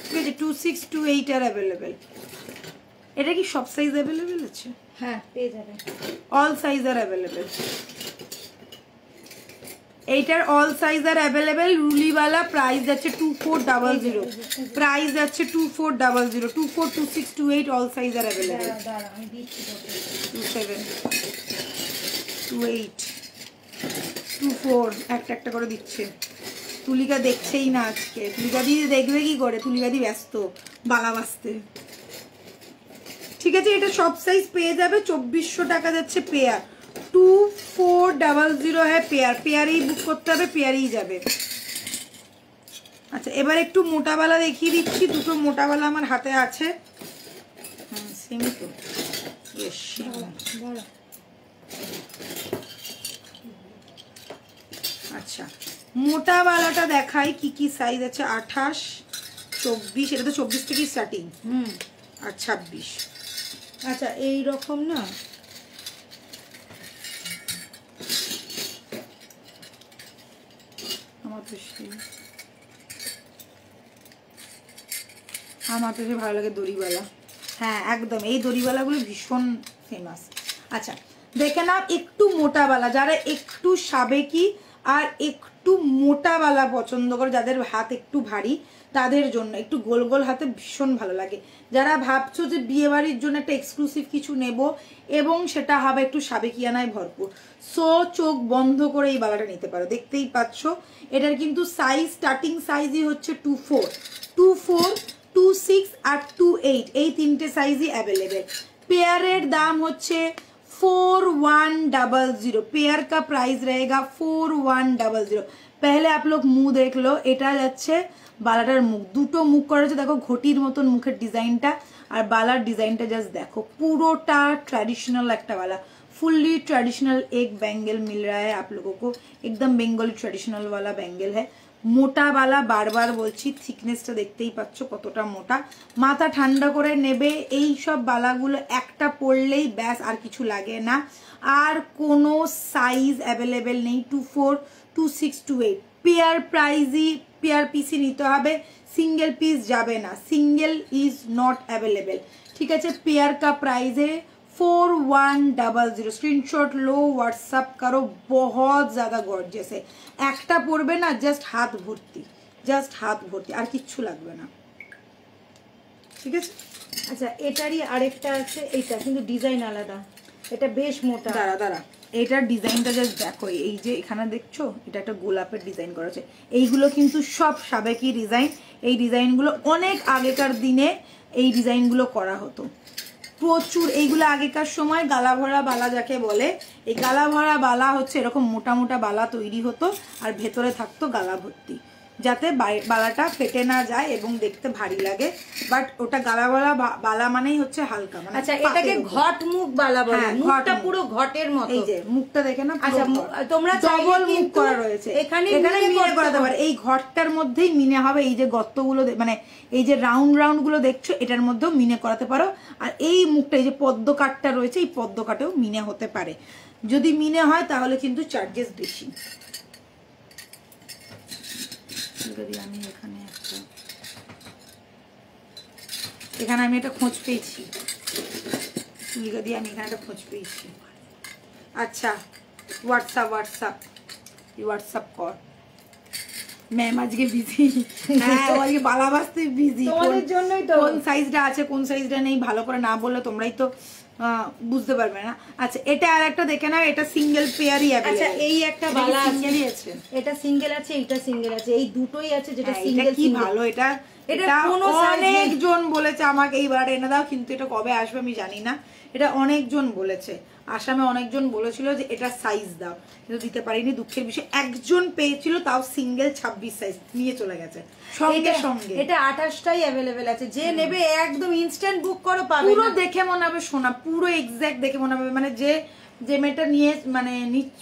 ঠিক আছে, 2628 আর অ্যাভেলেবেল। এটা কি সব সাইজ অ্যাভেলেবেল আছে? হ্যাঁ পেয়ে যাবে, অল সাইজ আর অ্যাভেলেবেল। এইটার অল সাইজ আর অ্যাভেলেবেল। রুলিওয়ালা প্রাইস যাচ্ছে 2400, প্রাইস যাচ্ছে 2400, 24, 26, 28 অল সাইজ আর অ্যাভেলেবেল। 27, 28, 24 একটা একটা করে দিচ্ছে। তুলিকা দেখছেই না আজকে, তুলিকা দি দেখবে কি করে, তুলিকা দি ব্যস্ত বালা বাঁচতে, ঠিক আছে। এটা সব সাইজ পেয়ে যাবে, 2400 টাকা যাচ্ছে পেয়ার। 2400 है পেয়ার, পেয়ারেই বুক করতে হবে, পেয়ারেই যাবে। আচ্ছা এবার একটু মোটাওয়ালা দেখিয়ে দিচ্ছি, দুটো মোটাওয়ালা আমার হাতে আছে। সেমই তো, আচ্ছা মোটাওয়ালাটা দেখাই কি কি সাইজ আছে। 28, 24, এটা তো 24 থেকে স্টার্টিং, আর 26। আচ্ছা এই রকম না, আমার তো সে ভালো লাগে দড়িওয়ালা। হ্যাঁ একদম, এই দড়িওয়ালাগুলো ভীষণ ফেমাস। আচ্ছা দেখে নাও একটু মোটাওয়ালা, যারা একটু সাবেকি আর একটু মোটাওয়ালা পছন্দ করে, যাদের হাত একটু ভারী তাদের জন্য একটু গোল গোল হাতে ভীষণ ভালো লাগে। যারা ভাবছো যে বিয়ে বাড়ির জন্য একটা এক্সক্লুসিভ কিছু নেব এবং সেটা হবে একটু সাবেকিয়ানায় ভরপুর, সো চোখ বন্ধ করে এই বালাটা নিতে পারো। দেখতেই পাচ্ছ এটার কিন্তু সাইজ, স্টার্টিং সাইজই হচ্ছে 24, 24, 26 আর 28, এই তিনটে সাইজই অ্যাভেলেবেল। पेयर दाम होच्छे 4100। पेयर का प्राइस रहेगा 4100। पहले आप लोग मुंह देख लो, এটা যাচ্ছে বালাটার মুখ, দুটো মুখ করা আছে দেখো, ঘটির মতন মুখের ডিজাইনটা আর বালার ডিজাইনটা জাস্ট দেখো, পুরোটা ट्रेडिशनल একটা বালা, फुल्ली ट्रेडिशनल एक बैंगल मिल रहा है आप लोगों को, एकदम बेंगली ट्रेडिशनल वाला बैंगल है। মোটা বালা, বারবার বলছি থিকনেসটা দেখতেই পাচ্ছ কতটা মোটা। মাথা ঠান্ডা করে নেবে, এই সব বালাগুলো একটা পরলেই ব্যাস, আর কিছু লাগে না। আর কোনো সাইজ অ্যাভেলেবেল নেই, 24, 26, 28। পেয়ার প্রাইজই, পেয়ার পিসই নিতে হবে, সিঙ্গেল পিস যাবে না, সিঙ্গেল ইজ নট অ্যাভেলেবেল। ঠিক আছে, পেয়ার কা প্রাইজে 4100। स्क्रीनशॉट लो, व्हाट्सअप करो, बहुत ज्यादा गॉर्जियस है। একটা পরবে না জাস্ট হাত ভর্তি, জাস্ট হাত ভর্তি, আর কিচ্ছু লাগবে না। ঠিক আছে, আচ্ছা এটারই আরেকটা আছে, এইটা কিন্তু ডিজাইন আলাদা, এটা বেশ মোটা। দাঁড়া দাঁড়া, এটার ডিজাইনটা জাস্ট দেখো, এই যে এখানে দেখছো এটা একটা গোলাপের ডিজাইন করা আছে। এইগুলো কিন্তু সব সাবেকি ডিজাইন, এই ডিজাইনগুলো অনেক আগেকার দিনে এই ডিজাইনগুলো করা হতো প্রচুর। এইগুলো আগেকার সময় গালা ভরা বালা যাকে বলে, এই গালা ভরা বালা হচ্ছে এরকম মোটা মোটা বালা তৈরি হতো আর ভেতরে থাকতো গালা ভর্তি, যাতে বালাটা ফেটে না যায় এবং দেখতে ভারী লাগে। বাট ওটা গালা ভরা বালা মানেই হচ্ছে হালকা, মানে আচ্ছা এটাকে ঘট মুখ বালা বলে, মুখটা পুরো ঘটের মতো। এই যে মুখটা দেখে না, আচ্ছা তোমরা ডবল মুখ করা রয়েছে, এখানে মিনে করাতে পারে। এই ঘরটার মধ্যেই মিনে হবে, এই যে গর্তগুলো মানে এই যে রাউন্ড রাউন্ড গুলো দেখছো এটার মধ্যেও মিনে করাতে পারো। আর এই মুখটা, এই যে পদ্ম কাটটা রয়েছে, এই পদ্ম কাটেও মিনে হতে পারে। যদি মিনে হয় তাহলে কিন্তু চার্জেস বেশি। আমি এখানে আমি একটা খোঁজ পেয়েছি, চুলিকা দিয়ে আমি এখানে একটা খোঁজ পেয়েছি। আচ্ছা হোয়াটসঅ্যাপ কর, ম্যাম আজকে বিজি, আজকে বালা বাজতে বিজি, তোমাদের জন্যই তো। কোন সাইজটা আছে কোন সাইজটা নেই ভালো করে না বললে তোমরাই তো বুঝতে পারবে না। আচ্ছা এটা আর একটা দেখে নাও, এটা সিঙ্গেল পেয়ারই আছে। আচ্ছা এই একটা বালা সিঙ্গেলই আছে, এটা সিঙ্গেল আছে, এটা সিঙ্গেল আছে, এই দুটোই আছে। যেটা সিঙ্গেল কি ভালো, এটা অনেকজন বলেছে আমাকে এইবার এনে দাও, কিন্তু এটা কবে আসবে আমি জানি না। এটা অনেকজন বলেছে, আসামে অনেকজন বলেছিল যে এটা সাইজ দাও, কিন্তু দিতে পারিনি, দুঃখের বিষয়। একজন পেয়েছিল, তাও সিঙ্গেল 26 সাইজ নিয়ে চলে গেছে সঙ্গে সঙ্গে। এটা 28টাই अवेलेबल আছে, যে নেবে একদম ইনস্ট্যান্ট বুক করো, পাবে। পুরো দেখে মনে হবে সোনা, পুরো এক্সাক্ট দেখে মনে হবে, মানে যে মেয়েটা নিয়ে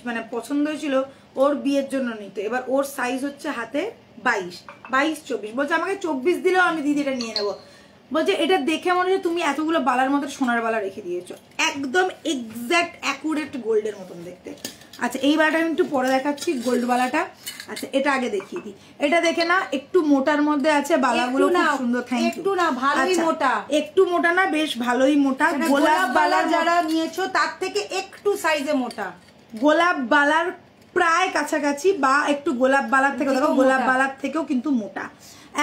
মানে পছন্দ হয়েছিল ওর বিয়ের জন্য নিতে, এবার ওর সাইজ হচ্ছে হাতে 22, 24, বলছে আমাকে 24 দিলেও আমি দিদিটা নিয়ে নেবো। বলছে এটা দেখে মনে হচ্ছে তুমি এতগুলো বালার মতো সোনার বালা রেখে দিয়েছো, একদম এক্সাক্ট অ্যাকুরেট গোল্ডের মতন দেখতে। আচ্ছা এই বালাটা আমি একটু পরে দেখাচ্ছি, গোল্ড বালাটা। আচ্ছা এটা আগে দেখিয়ে দিই, এটা দেখে না, একটু মোটার মধ্যে আছে, বালাগুলো খুব সুন্দর। Thank you. একটু না, ভালোই মোটা, একটু মোটা না, বেশ ভালোই মোটা। গোলাপ বালা যারা নিয়েছো তার থেকে একটু সাইজে মোটা, গোলাপ বালার প্রায় কাছাকাছি, বা একটু গোলাপ বালার থেকে দেখো, গোলাপ বালার থেকেও কিন্তু মোটা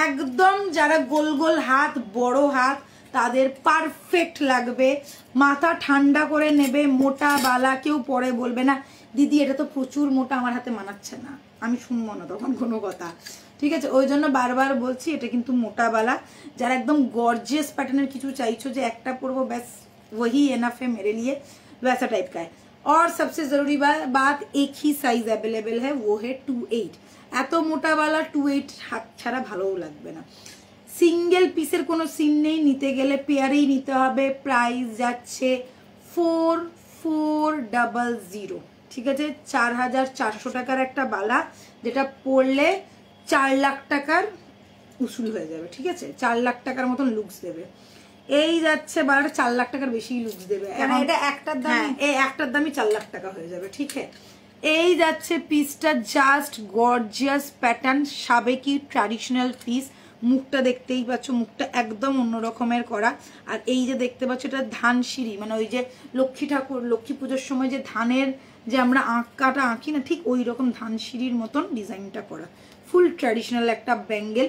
একদম। যারা গোল গোল হাত, বড় হাত, তাদের পারফেক্ট লাগবে। মাথা ঠান্ডা করে নেবে, মোটা বালা কেউ পরে বলবে না দিদি এটা তো প্রচুর মোটা, আমার হাতে মানাচ্ছে না, আমি শুনবো না তখন কোনো কথা। ঠিক আছে, ওই জন্য বারবার বলছি এটা কিন্তু মোটা বালা। যারা একদম গর্জিয়াস প্যাটার্নের কিছু চাইছো, যে একটা পরবো ব্যাস वही एनफ है मेरे लिए, वैसा टाइप का है। और सबसे जरूरी बात एक ही साइज अवेलेबल है, वो है 2/8। এত মোটাওয়ালা 2/8 হাত ছাড়া ভালোও লাগবে না। সিঙ্গেল পিসের কোনো সিন নেই, নিতে গেলে পেয়ারেই নিতে হবে। প্রাইস যাচ্ছে 4400, ঠিক আছে? 4400 টাকার একটা বালা, যেটা পরলে 4 লাখ টাকার উসুল হয়ে যাবে, ঠিক আছে? 4 লাখ টাকার মতন লুকস দেবে। এই যাচ্ছে বালাটা 4 লাখ টাকার বেশি লুকস দেবে। এটা একটার দাম, এই একটার দামই 4 লাখ টাকা হয়ে যাবে, ঠিক আছে? এই যাচ্ছে পিসটা, জাস্ট গর্জিয়াস প্যাটার্ন, সাবেকি ট্র্যাডিশনাল পিস। মুখটা দেখতেই পাচ্ছ, মুখটা একদম অন্য রকমের করা। আর এই যে দেখতে পাচ্ছ, এটা ধান সিঁড়ি, মানে ওই যে লক্ষ্মী ঠাকুর লক্ষ্মী পুজোর সময় যে ধানের যে আমরা আঁকাটা আঁকি না, ঠিক ওই রকম ধান সিঁড়ির মতন ডিজাইনটা করা। ফুল ট্র্যাডিশনাল একটা ব্যাঙ্গেল,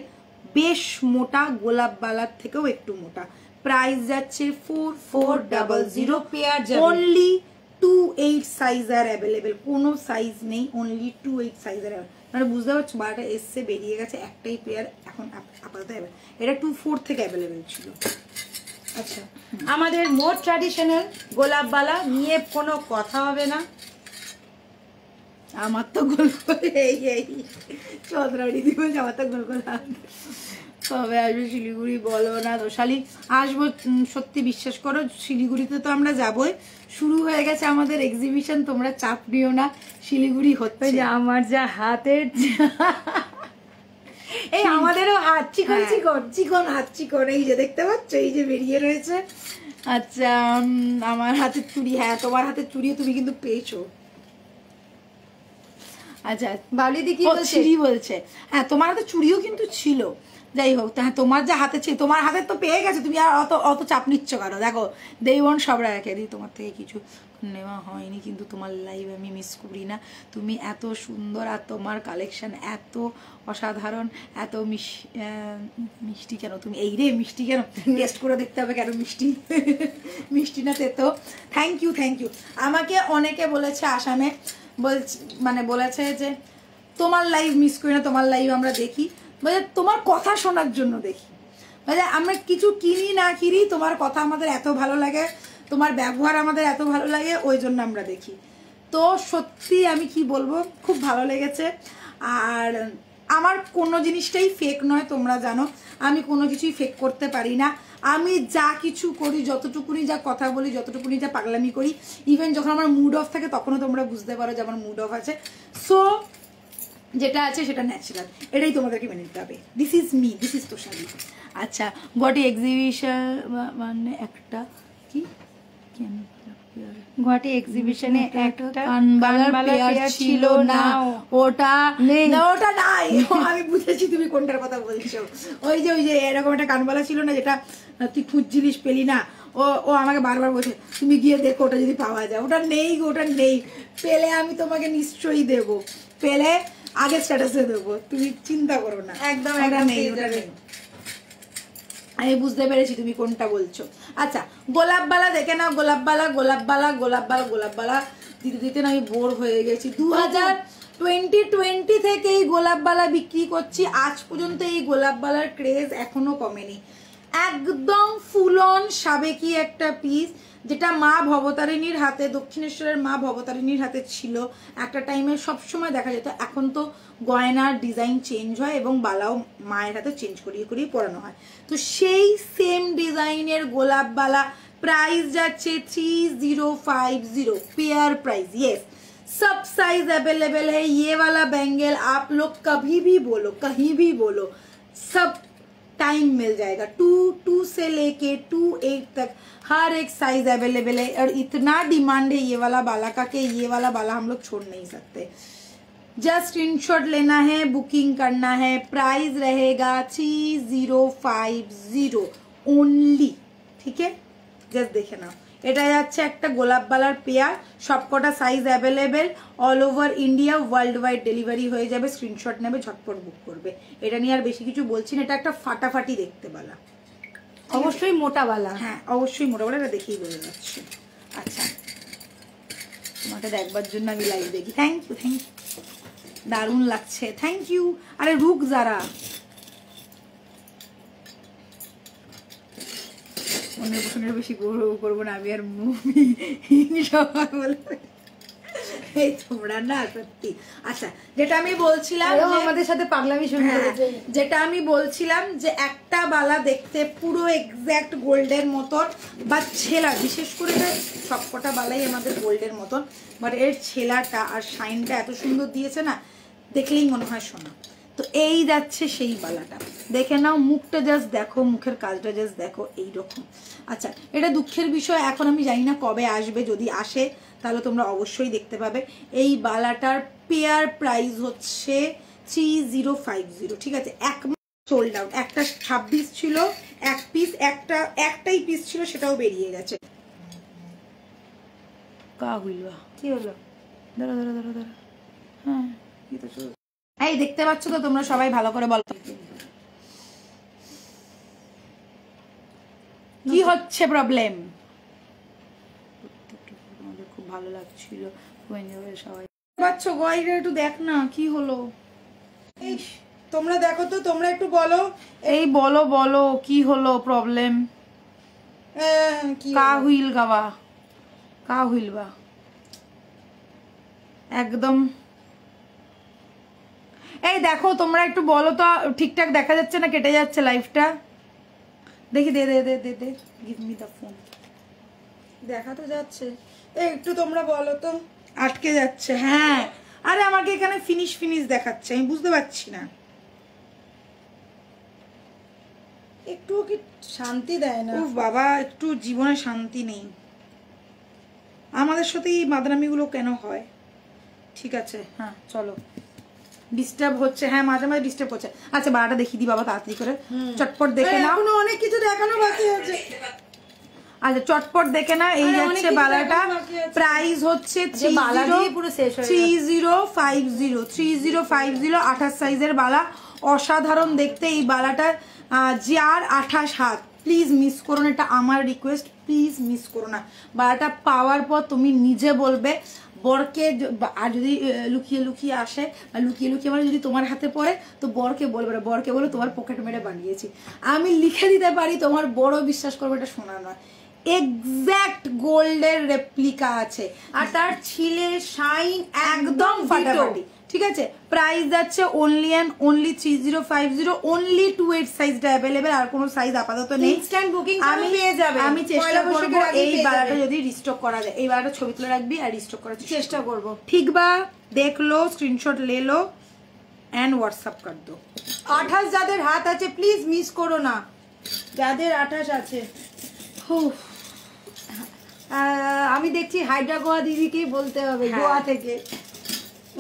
বেশ মোটা, গোলাপ বালার থেকেও একটু মোটা। প্রাইস যাচ্ছে 4400, পেয়ার অনলি 2/8 সাইজ আর অ্যাভেলেবেল, কোনো সাইজ নেই, অনলি 2/8 সাইজ আর। মানে বুঝতে পারছো, বারোটা এসছে বেরিয়ে গেছে, একটাই পেয়ার এখন আপাতত। এটা 2/4 থেকে অ্যাভেলেবেল ছিল। আচ্ছা, আমাদের মোর ট্র্যাডিশনাল গোলাপ বালা নিয়ে কোনো কথা হবে না। আমার তো গোল করে এই চন্দ্রাড়ি দিব, আমার তো গোল করে তবে আসবে শিলিগুড়ি, বলো না দোষালি, আসবো সত্যি বিশ্বাস করো। শিলিগুড়িতে তো আমরা যাবোই, শুরু হয়ে গেছে আমাদের এক্সিবিশন, তোমরা চাপ নিও না, শিলিগুড়ি হচ্ছে। আমার যা হাতের, এই আমাদেরও হাত চিকন চিকন চিকন, হাত চিকন, এই যে দেখতে পাচ্ছ, এই যে বেরিয়ে রয়েছে। আচ্ছা, আমার হাতের চুড়ি, হ্যাঁ তোমার হাতের চুড়িও তুমি কিন্তু পেয়েছো। আচ্ছা, বালিদি কি বলছে, হ্যাঁ তোমার হাতে চুড়িও কিন্তু ছিল। যাই হোক, হ্যাঁ তোমার যা হাতে ছিল, তোমার হাতে তো পেয়ে গেছে, তুমি আর অত চাপ নিচ্ছ কেন? দেখো দেবন সব রেখে দিই, তোমার থেকে কিছু নেওয়া হয়নি, কিন্তু তোমার লাইভ আমি মিস করি না। তুমি এত সুন্দর, আর তোমার কালেকশন এত অসাধারণ, এত মিষ্টি কেন তুমি? এই রে মিষ্টি কেন? টেস্ট করে দেখতে হবে কেন মিষ্টি, মিষ্টি না তেতো। Thank you, thank you. আমাকে অনেকে বলেছে আসামে, বলেছে যে তোমার লাইভ মিস করি না, তোমার লাইভ আমরা দেখি, তোমার কথা শোনার জন্য দেখি। আমরা কিছু কিনি না কিনি, তোমার কথা আমাদের এত ভালো লাগে, তোমার ব্যবহার আমাদের এত ভালো লাগে, ওই জন্য আমরা দেখি। তো সত্যি আমি কি বলবো, খুব ভালো লেগেছে। আর আমার কোনো জিনিসটাই ফেক নয়, তোমরা জানো আমি কোনো কিছুই ফেক করতে পারি না। আমি যা কিছু করি, যতটুকুনি যা কথা বলি, যতটুকুনি যা পাগলামি করি, ইভেন যখন আমার মুড অফ থাকে তখনও তোমরা বুঝতে পারো যে আমার মুড অফ আছে। সো যেটা আছে সেটা ন্যাচারাল, এটাই তোমাদেরকে মেনে নিতে হবে। This is me, this is Toshali. আচ্ছা, গটি এক্সিবিশন মানে একটা কি গুয়াহাটি এক্সিবিশনে একটা কানবালার পেয়ার ছিল না, ওটা নাই। আমি বুঝেছি তুমি কোনটার কথা বলছো। ওই যে এরকম একটা কানবালা ছিল না, যেটা তুই খুঁজছিলিস পেলি না, ও আমাকে বারবার বলছে তুমি গিয়ে দেখো ওটা যদি পাওয়া যায়। ওটা নেই, ওটা নেই, পেলে আমি তোমাকে নিশ্চয়ই দেবো, পেলে আগে স্ট্যাটাসে দেবো, তুমি চিন্তা করো না। একদম ওটা নেই, ওটা নেই। আমি বুঝতে পেরেছি তুমি কোনটা বলছো। আচ্ছা, গোলাপ বালা দেখে নাও, গোলাপ বালা গোলাপ বালা গোলাপ বালা গোলাপ বালা দিতে দিতে না আমি বোর হয়ে গেছি। 2020 থেকে এই গোলাপ বালা বিক্রি করছি, আজ পর্যন্ত এই গোলাপ বালার ক্রেজ এখনো কমেনি। একদম ফুল অন সাবেকি একটা পিস, যেটা মা ভবতারিণীর হাতে, দক্ষিণেশ্বরের মা ভবতারিণীর হাতে ছিল একটা টাইমে, সবসময় দেখা যেত। এখন তো গয়নার ডিজাইন চেঞ্জ হয় এবং বালাও মায়ের হাতে চেঞ্জ করিয়ে করিয়ে পরানো হয়। তো সেই সেম ডিজাইনের গোলাপ বালা, प्राइस जाच्छे 3050 पेयर प्राइस। यस, सब साइज अवेलेबल है। ये वाला बैंगल आप लोग कभी भी बोलो, कहीं भी बोलो, सब टाइम मिल जाएगा। 2 से लेके 2-8 तक हर एक साइज अवेलेबल है। और इतना डिमांड है ये वाला बाला का कि ये वाला बाला हम लोग छोड़ नहीं सकते। जस्ट स्क्रीनशॉट लेना है, बुकिंग करना है। प्राइस रहेगा 3050 ओनली, ठीक है। जस्ट देखे ना, এটা যাচ্ছে একটা গোলাপ বালার পেয়ার, সবকটা size available, all over India, world wide delivery হয়ে যাবে। স্ক্রিনশট নেবে, ঝটপট বুক করবে। এটা নিয়ে আর বেশি কিছু বলছি না। এটা একটা ফাটাফাটি দেখতে বালা, অবশ্যই মোটা বালা। হ্যাঁ অবশ্যই মোটা বালা, এটা দেখেই বোঝা যাচ্ছে। আচ্ছা, তোমাকে দেখবার জন্য আমি লাইভ দেখি। থ্যাংক ইউ, থ্যাংক ইউ, দারুণ লাগছে, থ্যাংক ইউ। আরে রুক যারা, অন্যের পছন্দের বেশি করবো না আমি, আর মুভি সবাই বলবে এই তোমরা না সত্যি। আচ্ছা যেটা আমি বলছিলাম আমাদের সাথে পাগলামি শুরু করেছে, যেটা আমি বলছিলাম যে একটা বালা দেখতে পুরো এক্স্যাক্ট গোল্ডের মতন, বা ছেলা বিশেষ করে সবকটা বালাই আমাদের গোল্ডের মতন, বাট এর ছেলাটা আর শাইনটা এত সুন্দর দিয়েছে না, দেখলেই মনে হয় সোনা। তো এই যাচ্ছে সেই বালাটা, দেখে নাও মুখটা জাস্ট দেখো, মুখের কাজটা জাস্ট দেখো এইরকম। আচ্ছা এটা দুঃখের বিষয়, এখন আমি জানি না কবে আসবে, যদি আসে তাহলে তোমরা অবশ্যই দেখতে পাবে। এই বালাটার পেয়ার প্রাইস হচ্ছে 3050, ঠিক আছে? এক সোল্ড আউট, একটা 26 ছিল এক পিস, একটাই পিস ছিল সেটাও বেরিয়ে গেছে। কা হইলবা কি হলো? দাঁড়া দাঁড়া দাঁড়া দাঁড়া, হ্যাঁ এই দেখতে পাচ্ছ তো তোমরা সবাই, ভালো করে বলো কি হচ্ছে প্রবলেম। আমাদের খুব ভালো লাগছিল সবাই পাচ্ছ গয়টা, একটু দেখ না কি হলো। এই তোমরা দেখো তো, তোমরা একটু বলো, এই বলো বলো কি হলো প্রবলেম। কা হুইল গাওয়া, কা হুইল বা একদম। এই দেখো তোমরা একটু বলো তো, ঠিকঠাক দেখা যাচ্ছে না কেটে যাচ্ছে লাইভটা? দেখি দে দে দে দে দে গিভ মি দা ফোন। দেখা তো যাচ্ছে, একটু তোমরা বলো তো। আটকে যাচ্ছে, হ্যাঁ। আরে আমাকে এখানে ফিনিশ দেখাচ্ছে, আমি বুঝতে পারছি না। একটু কি শান্তি দেয় না? উফ বাবা, একটু জীবনে শান্তি নেই। আমাদের সাথে এই মাদরামিগুলো কেন হয়? ঠিক আছে হ্যাঁ চলো, ডিস্টার্ব হচ্ছে, হ্যাঁ মাঝে মাঝে ডিস্টার্ব হচ্ছে। আচ্ছা বালাটা দেখিয়ে দি বাবা তাড়াতাড়ি করে, চটপট দেখে নাও। এখনো অনেক কিছু দেখানো বাকি আছে। আচ্ছা চটপট দেখে না, এই যাচ্ছে বালাটা, প্রাইস হচ্ছে 3050, 28 সাইজের বালা, অসাধারণ দেখতে এই বালাটা। যার 28 হাত প্লিজ মিস করো না, এটা আমার রিকোয়েস্ট, প্লিজ মিস করো না। বালাটা পাওয়ার পর তুমি নিজে বলবে বরকে, আর যদি লুকিয়ে লুকিয়ে আসে, বা লুকিয়ে লুকিয়ে মানে যদি তোমার হাতে পড়ে তো বরকে বলবে না, বরকে বলে তোমার পকেট মেরে বানিয়েছি। আমি লিখে দিতে পারি, তোমার বড় বিশ্বাস করবে এটা শোনা নয়, এক্স্যাক্ট গোল্ডের রেপ্লিকা আছে, আর তার ছিলে শাইন একদম ফাটাফাটি, ঠিক আছে? প্রাইস যাচ্ছে অনলি 3050, অনলি 28 সাইজটা অ্যাভেলেবেল, আর কোনো সাইজ আপাতত নেই। ইনস্ট্যান্ট বুকিং আমি পেয়ে যাবে। আমি চেষ্টা করব এই বালাটা যদি রিস্টক করা যায়, এই বালাটা ছবি তুলে রাখবি আর রিস্টক করার চেষ্টা করব, ঠিক বা? দেখ লো, স্ক্রিনশট ले लो एंड व्हाट्सएप कर दो। 28 যাদের হাত আছে প্লিজ মিস করো না, যাদের 28 আছে। আমি দেখছি হাইড্রা গোয়া দিদিকেই বলতে হবে, গোয়া থেকে,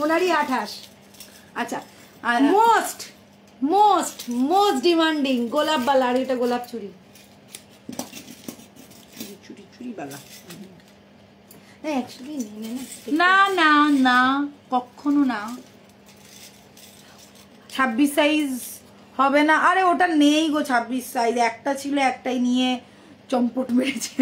ওনারই 28। আচ্ছা মোস্ট মোস্ট মোস্ট ডিমান্ডিং গোলাপ বালা, আর এটা গোলাপ চুড়ি, চুরি চুরি বালা। অ্যাকচুয়ালি না না না কখনো না, 26 সাইজ হবে না। আরে ওটা নেই গো 26 সাইজ, একটা ছিল একটাই নিয়ে চম্পট মেরেছে।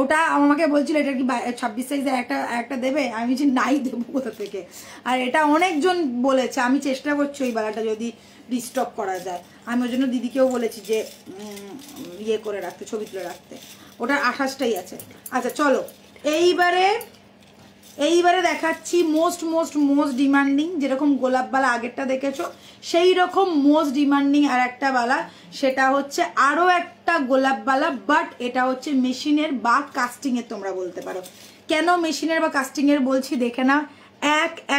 ওটা আমাকে বলছিল এটা কি 26 সাইজের একটা দেবে, আমি বলছি নাই, দেবো কোথা থেকে। আর এটা অনেকজন বলেছে, আমি চেষ্টা করছি ওই বালাটা যদি রিস্টক করা যায়। আমি ওই জন্য দিদিকেও বলেছি যে ইয়ে করে রাখতে, ছবি তুলে রাখতে। ওটার 28টাই আছে। আচ্ছা চলো এইবারে দেখাচ্ছি মোস্ট ডিমান্ডিং, যেরকম গোলাপ বালা আগেরটা দেখেছো সেই রকম মোস্ট ডিমান্ডিং আর একটা বালা, সেটা হচ্ছে আরো একটা গোলাপ বালা, বাট এটা হচ্ছে মেশিনের বা কাস্টিং এর, তোমরা বলতে পারো। কেন মেশিনের বা কাস্টিং এর বলছি দেখে না,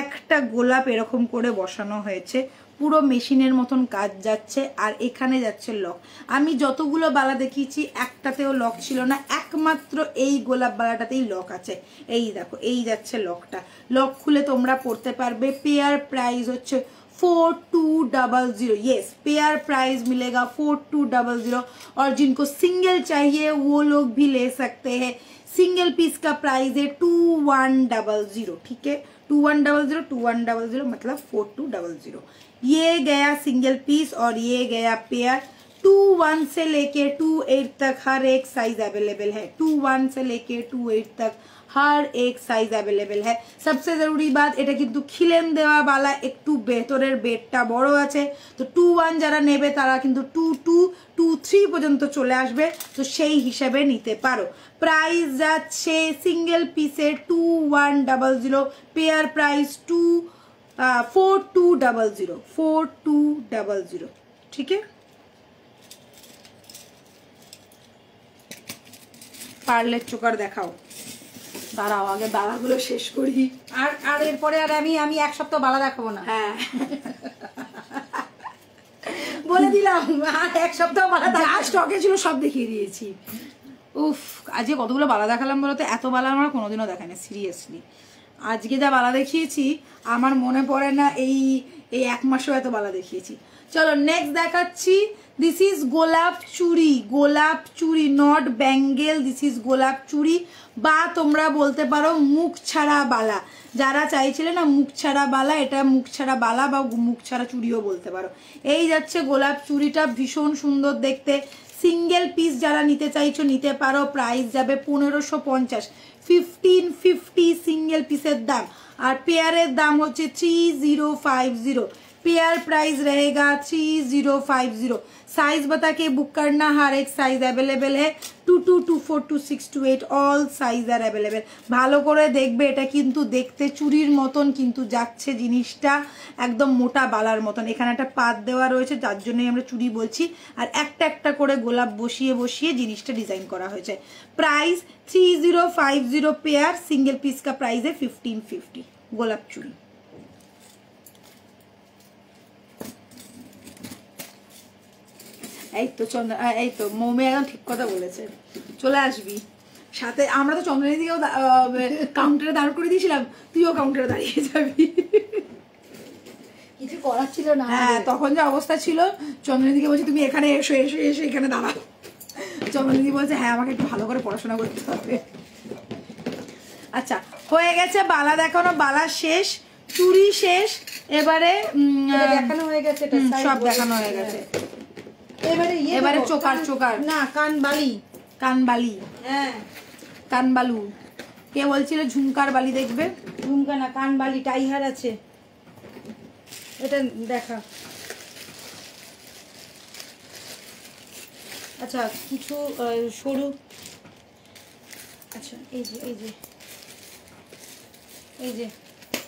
একটা গোলাপ এরকম করে বসানো হয়েছে, পুরো মেশিনের মতন কাজ যাচ্ছে, আর এখানে যাচ্ছে লক। আমি যতগুলো বালা দেখিয়েছি একটাতেও লক ছিল না, একমাত্র এই গোলাপ বালাটাতেই লক আছে। এই দেখো, এই যাচ্ছে লকটা, লক খুলে তোমরা পড়তে পারবে। পেয়ার প্রাইস হচ্ছে 4200। यस, पेयर प्राइस मिलेगा 4200, और जिनको सिंगल चाहिए वो लोग भी ले सकते हैं। सिंगल पीस का प्राइस है 2100, ठीक है? 2100 मतलब 4200। ये गया सिंगल पीस और ये गया पेयर। 21 से लेके 28 तक हर एक साइज अवेलेबल है। 21 से लेके 28 तक हर एक साइज अवेलेबल है। सबसे जरूरी बात এটা কিন্তু খিলেন দেওয়া বালা, একটু ভেতরের বেডটা বড় আছে, তো 2-1 যারা নেবে তারা কিন্তু 2-2 2-3 পর্যন্ত চলে আসবে, তো সেই হিসাবে নিতে পারো। প্রাইস যাচ্ছে সিঙ্গেল পিসে 2100, পেয়ার প্রাইস 4200 ঠিক আছে। পার্লের চোকার দেখাও, দাঁড়াও আগে বালাগুলো শেষ করি। আর এরপরে আর আমি এক সপ্তাহ বালা দেখাবো না। হ্যাঁ বলে দিলাম, আর এক সপ্তাহ বালা যা স্টকে ছিল সব দেখিয়ে দিয়েছি। উফ, আজকে কতগুলো বালা দেখালাম বলতে, এত বালা আমরা কোনোদিনও দেখাইনি সিরিয়াসলি। আজকে যা বালা দেখিয়েছি আমার মনে পড়ে না এই 1 মাসেও এত বালা দেখিয়েছি। চলো নেক্সট দেখাচ্ছি। দিস ইজ গোলাপ চুড়ি, নট ব্যাঙ্গেল, দিস ইজ গোলাপ চুড়ি, বা তোমরা বলতে পারো মুখ ছাড়া বালা। যারা চাইছিলে না মুখ ছাড়া বালা, এটা মুখ ছাড়া বালা বা মুখ ছাড়া চুড়িও বলতে পারো। এই যাচ্ছে গোলাপ চুড়িটা, ভীষণ সুন্দর দেখতে। সিঙ্গেল পিস যারা নিতে চাইছো নিতে পারো, প্রাইস যাবে 1550, 1550 সিঙ্গেল পিসের দাম, আর পেয়ারের দাম হচ্ছে 3050। पेयर प्राइस रहेगा 3050। साइज बता के बुक करना, हर एक साइज अवेलेबल है, 22, 24, 26, 28 অল সাইজ আর অ্যাভেলেবেল। ভালো করে দেখবে, এটা কিন্তু দেখতে চুড়ির মতন কিন্তু যাচ্ছে, জিনিসটা একদম মোটা বালার মতন। এখানে একটা পাত দেওয়া রয়েছে, যার জন্যই আমরা চুড়ি বলছি, আর একটা একটা করে গোলাপ বসিয়ে বসিয়ে জিনিসটা ডিজাইন করা হয়েছে। প্রাইস 3050 পেয়ার, সিঙ্গেল পিস का प्राइस है 1550 গোলাপ চুড়ি। এই তো এই তো মৌমি একদম ঠিক কথা বলেছে, চলে আসবি সাথে। আমরা তো চন্দ্রনীদিকেও কাউন্টারে দাঁড় করে দিয়েছিলাম, তুইও কাউন্টারে দাঁড়িয়ে যাবি, কিছু করার ছিল না। হ্যাঁ তখন যে অবস্থা ছিল, চন্দ্রনীদিকে বলছি তুমি এখানে এসো এসে এসে এখানে দাঁড়াও। চন্দ্রনীদি বলছে হ্যাঁ আমাকে একটু ভালো করে পড়াশোনা করতে হবে। আচ্ছা হয়ে গেছে বালা দেখানো, বালা শেষ, চুড়ি শেষ, এবারে দেখানো হয়ে গেছে, সব দেখানো হয়ে গেছে। এবারে চোকার না, কানবালি। হ্যাঁ কানবালু। কে বলছিল ঝুমকার বালি দেখবে? ঝুমকা না, কানবালি, টাইহার আছে, এটা দেখা। আচ্ছা কিছু সরু, আচ্ছা এই যে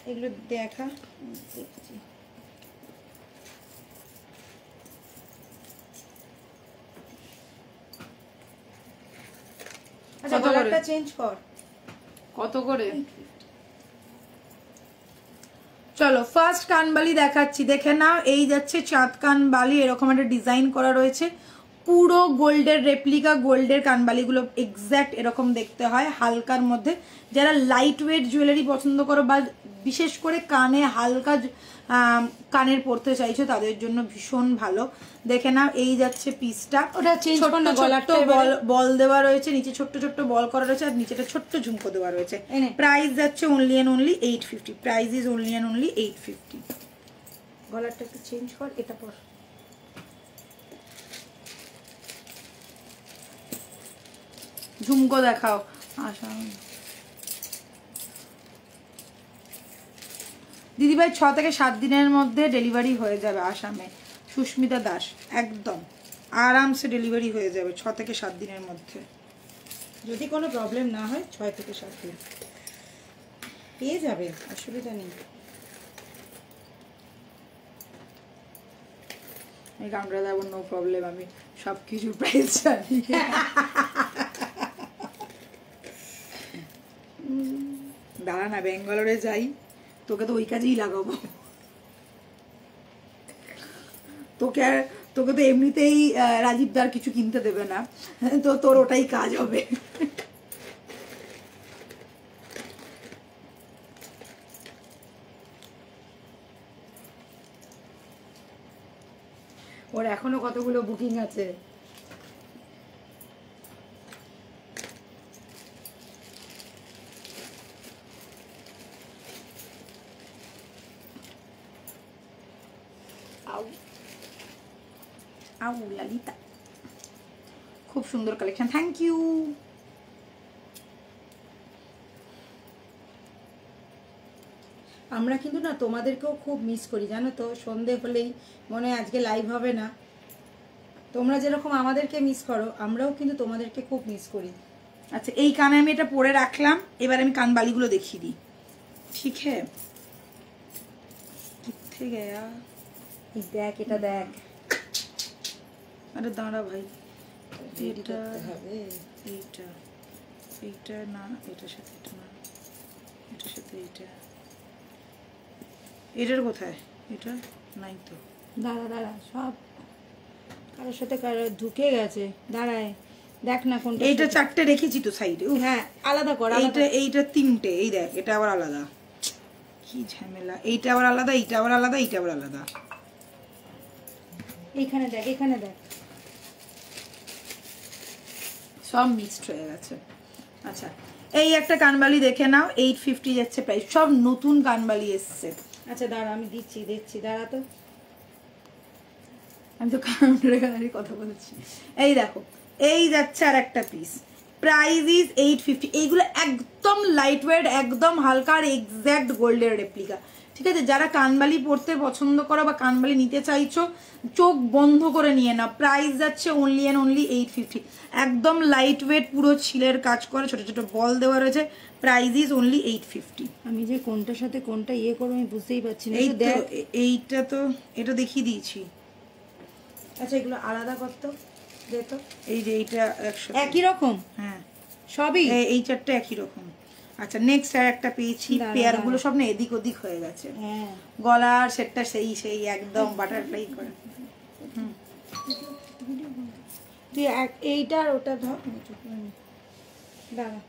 এগুলো দেখা, দেখছি। আচ্ছা কালারটা চেঞ্জ কর। কত করে? চলো ফার্স্ট কানবালি দেখাচ্ছি, দেখে নাও। এই যাচ্ছে চাঁদ কানবালি, এরকম একটা ডিজাইন করা রয়েছে, পুরো গোল্ডের রেপ্লিকা, গোল্ডের কানবালিগুলো এক্স্যাক্ট এরকম দেখতে হয়, হালকার মধ্যে। যারা লাইট ওয়েট জুয়েলারি পছন্দ করো বা বিশেষ করে কানে হালকা কানের পরতে চাইছো তাদের জন্য ভীষণ ভালো। দেখে নাও এই যাচ্ছে পিসটা, ওটা চেঞ্জ করো না, গলাটা বল দেওয়া রয়েছে, নিচে ছোট্ট ছোট্ট বল করা রয়েছে, আর নিচেটা ছোট্ট ঝুমকো দেওয়া রয়েছে। প্রাইস যাচ্ছে only and only 850, price is only and only 850। গলাটা একটু চেঞ্জ কর, এটা পর। ঝুমকো দেখাও। আচ্ছা দিদিভাই 6 থেকে 7 দিনের মধ্যে ডেলিভারি হয়ে যাবে আসামে। সুস্মিতা দাস, একদম আরামসে ডেলিভারি হয়ে যাবে 6 থেকে 7 দিনের মধ্যে, যদি কোনো প্রবলেম না হয়। 6 থেকে 7 দিন পেয়ে যাবে, অসুবিধা নেই। এই কাউন্টারে দেবো, নো প্রবলেম, আমি সব কিছুর প্রাইস জানি। দাঁড়া না, ব্যাঙ্গালোরে যাই, তোকে তো ওই কাজেই লাগাবো। তোকে তো এমনিতেই রাজীবদার কিছু কিনতে দেবে না, তো তোর ওটাই কাজ হবে। ওর এখনো কতগুলো বুকিং আছে। লালিতা, খুব সুন্দর কালেকশন, থ্যাংক ইউ। আমরা কিন্তু না তোমাদেরকেও খুব মিস করি জানো তো, সন্ধে হলেই মনে হয় আজকে লাইভ হবে না। তোমরা যেরকম আমাদেরকে মিস করো, আমরাও কিন্তু তোমাদেরকে খুব মিস করি। আচ্ছা, এই কানে আমি এটা পরে রাখলাম, এবার আমি কানবালিগুলো দেখিয়ে দিই। ঠিক হ্যাঁ, কোথায় গেয়া? এই দেখ, এটা দেখ। আরে দাঁড়া ভাই, এটা হবে এইটা এইটা না, এটার সাথে এটা না, এটার সাথে এইটা, এটার কোথায়? এটা নাই তো। দাঁড়া দাঁড়া, সব কারোর সাথে কারো ঢুকে গেছে। দাঁড়ায় দেখ না কোনটা। এইটা চারটে রেখেছি তো সাইডে। হ্যাঁ, আলাদা কর। এইটা তিনটে, এই দেখ, এটা আবার আলাদা, কি ঝামেলা। এইটা আবার আলাদা, এইটা আবার আলাদা, এইটা আবার আলাদা। এইখানে দেখ, এখানে দেখ, সব মিক্সড হয়ে গেছে। আচ্ছা, এই একটা কানবালি দেখে নাও, 850 যাচ্ছে প্রাইস, সব নতুন কানবালি এসছে। আচ্ছা দাঁড়া, আমি দিচ্ছি, দাঁড়া তো। আমি তো কানের কথা বলছি। এই দেখো, এই যাচ্ছে আর একটা পিস, প্রাইস ইজ 850। এইগুলো একদম লাইট ওয়েট, একদম হালকা, আর এক্স্যাক্ট গোল্ডের রেপ্লিকা। ঠিক আছে, যারা কানবালি পরতে পছন্দ করো বা কানবালি নিতে চাইছো, চোখ বন্ধ করে নিয়ে নাও। প্রাইস যাচ্ছে অনলি অ্যান্ড অনলি 850। একদম লাইট ওয়েট, পুরো ছিলের কাজ করে, ছোট ছোট বল দেওয়া রয়েছে। Price is only 850। আমি যে কোনটার সাথে কোনটা ইয়ে করবো আমি বুঝতেই পারছি না। এইটা তো এটা দেখিয়ে দিয়েছি। আচ্ছা, এগুলো আলাদা করতো দে তো। এই যে এইটা একসাথে একই রকম? হ্যাঁ, সবই এই চারটা একই রকম। আচ্ছা, নেক্সট আর একটা পেয়েছি, পেয়ার গুলো সব না এদিক ওদিক হয়ে গেছে। হ্যাঁ, গলার সেটটা সেই একদম বাটারফ্লাই করে। তুই এইটা আর ওটা ধর। দাঁড়া,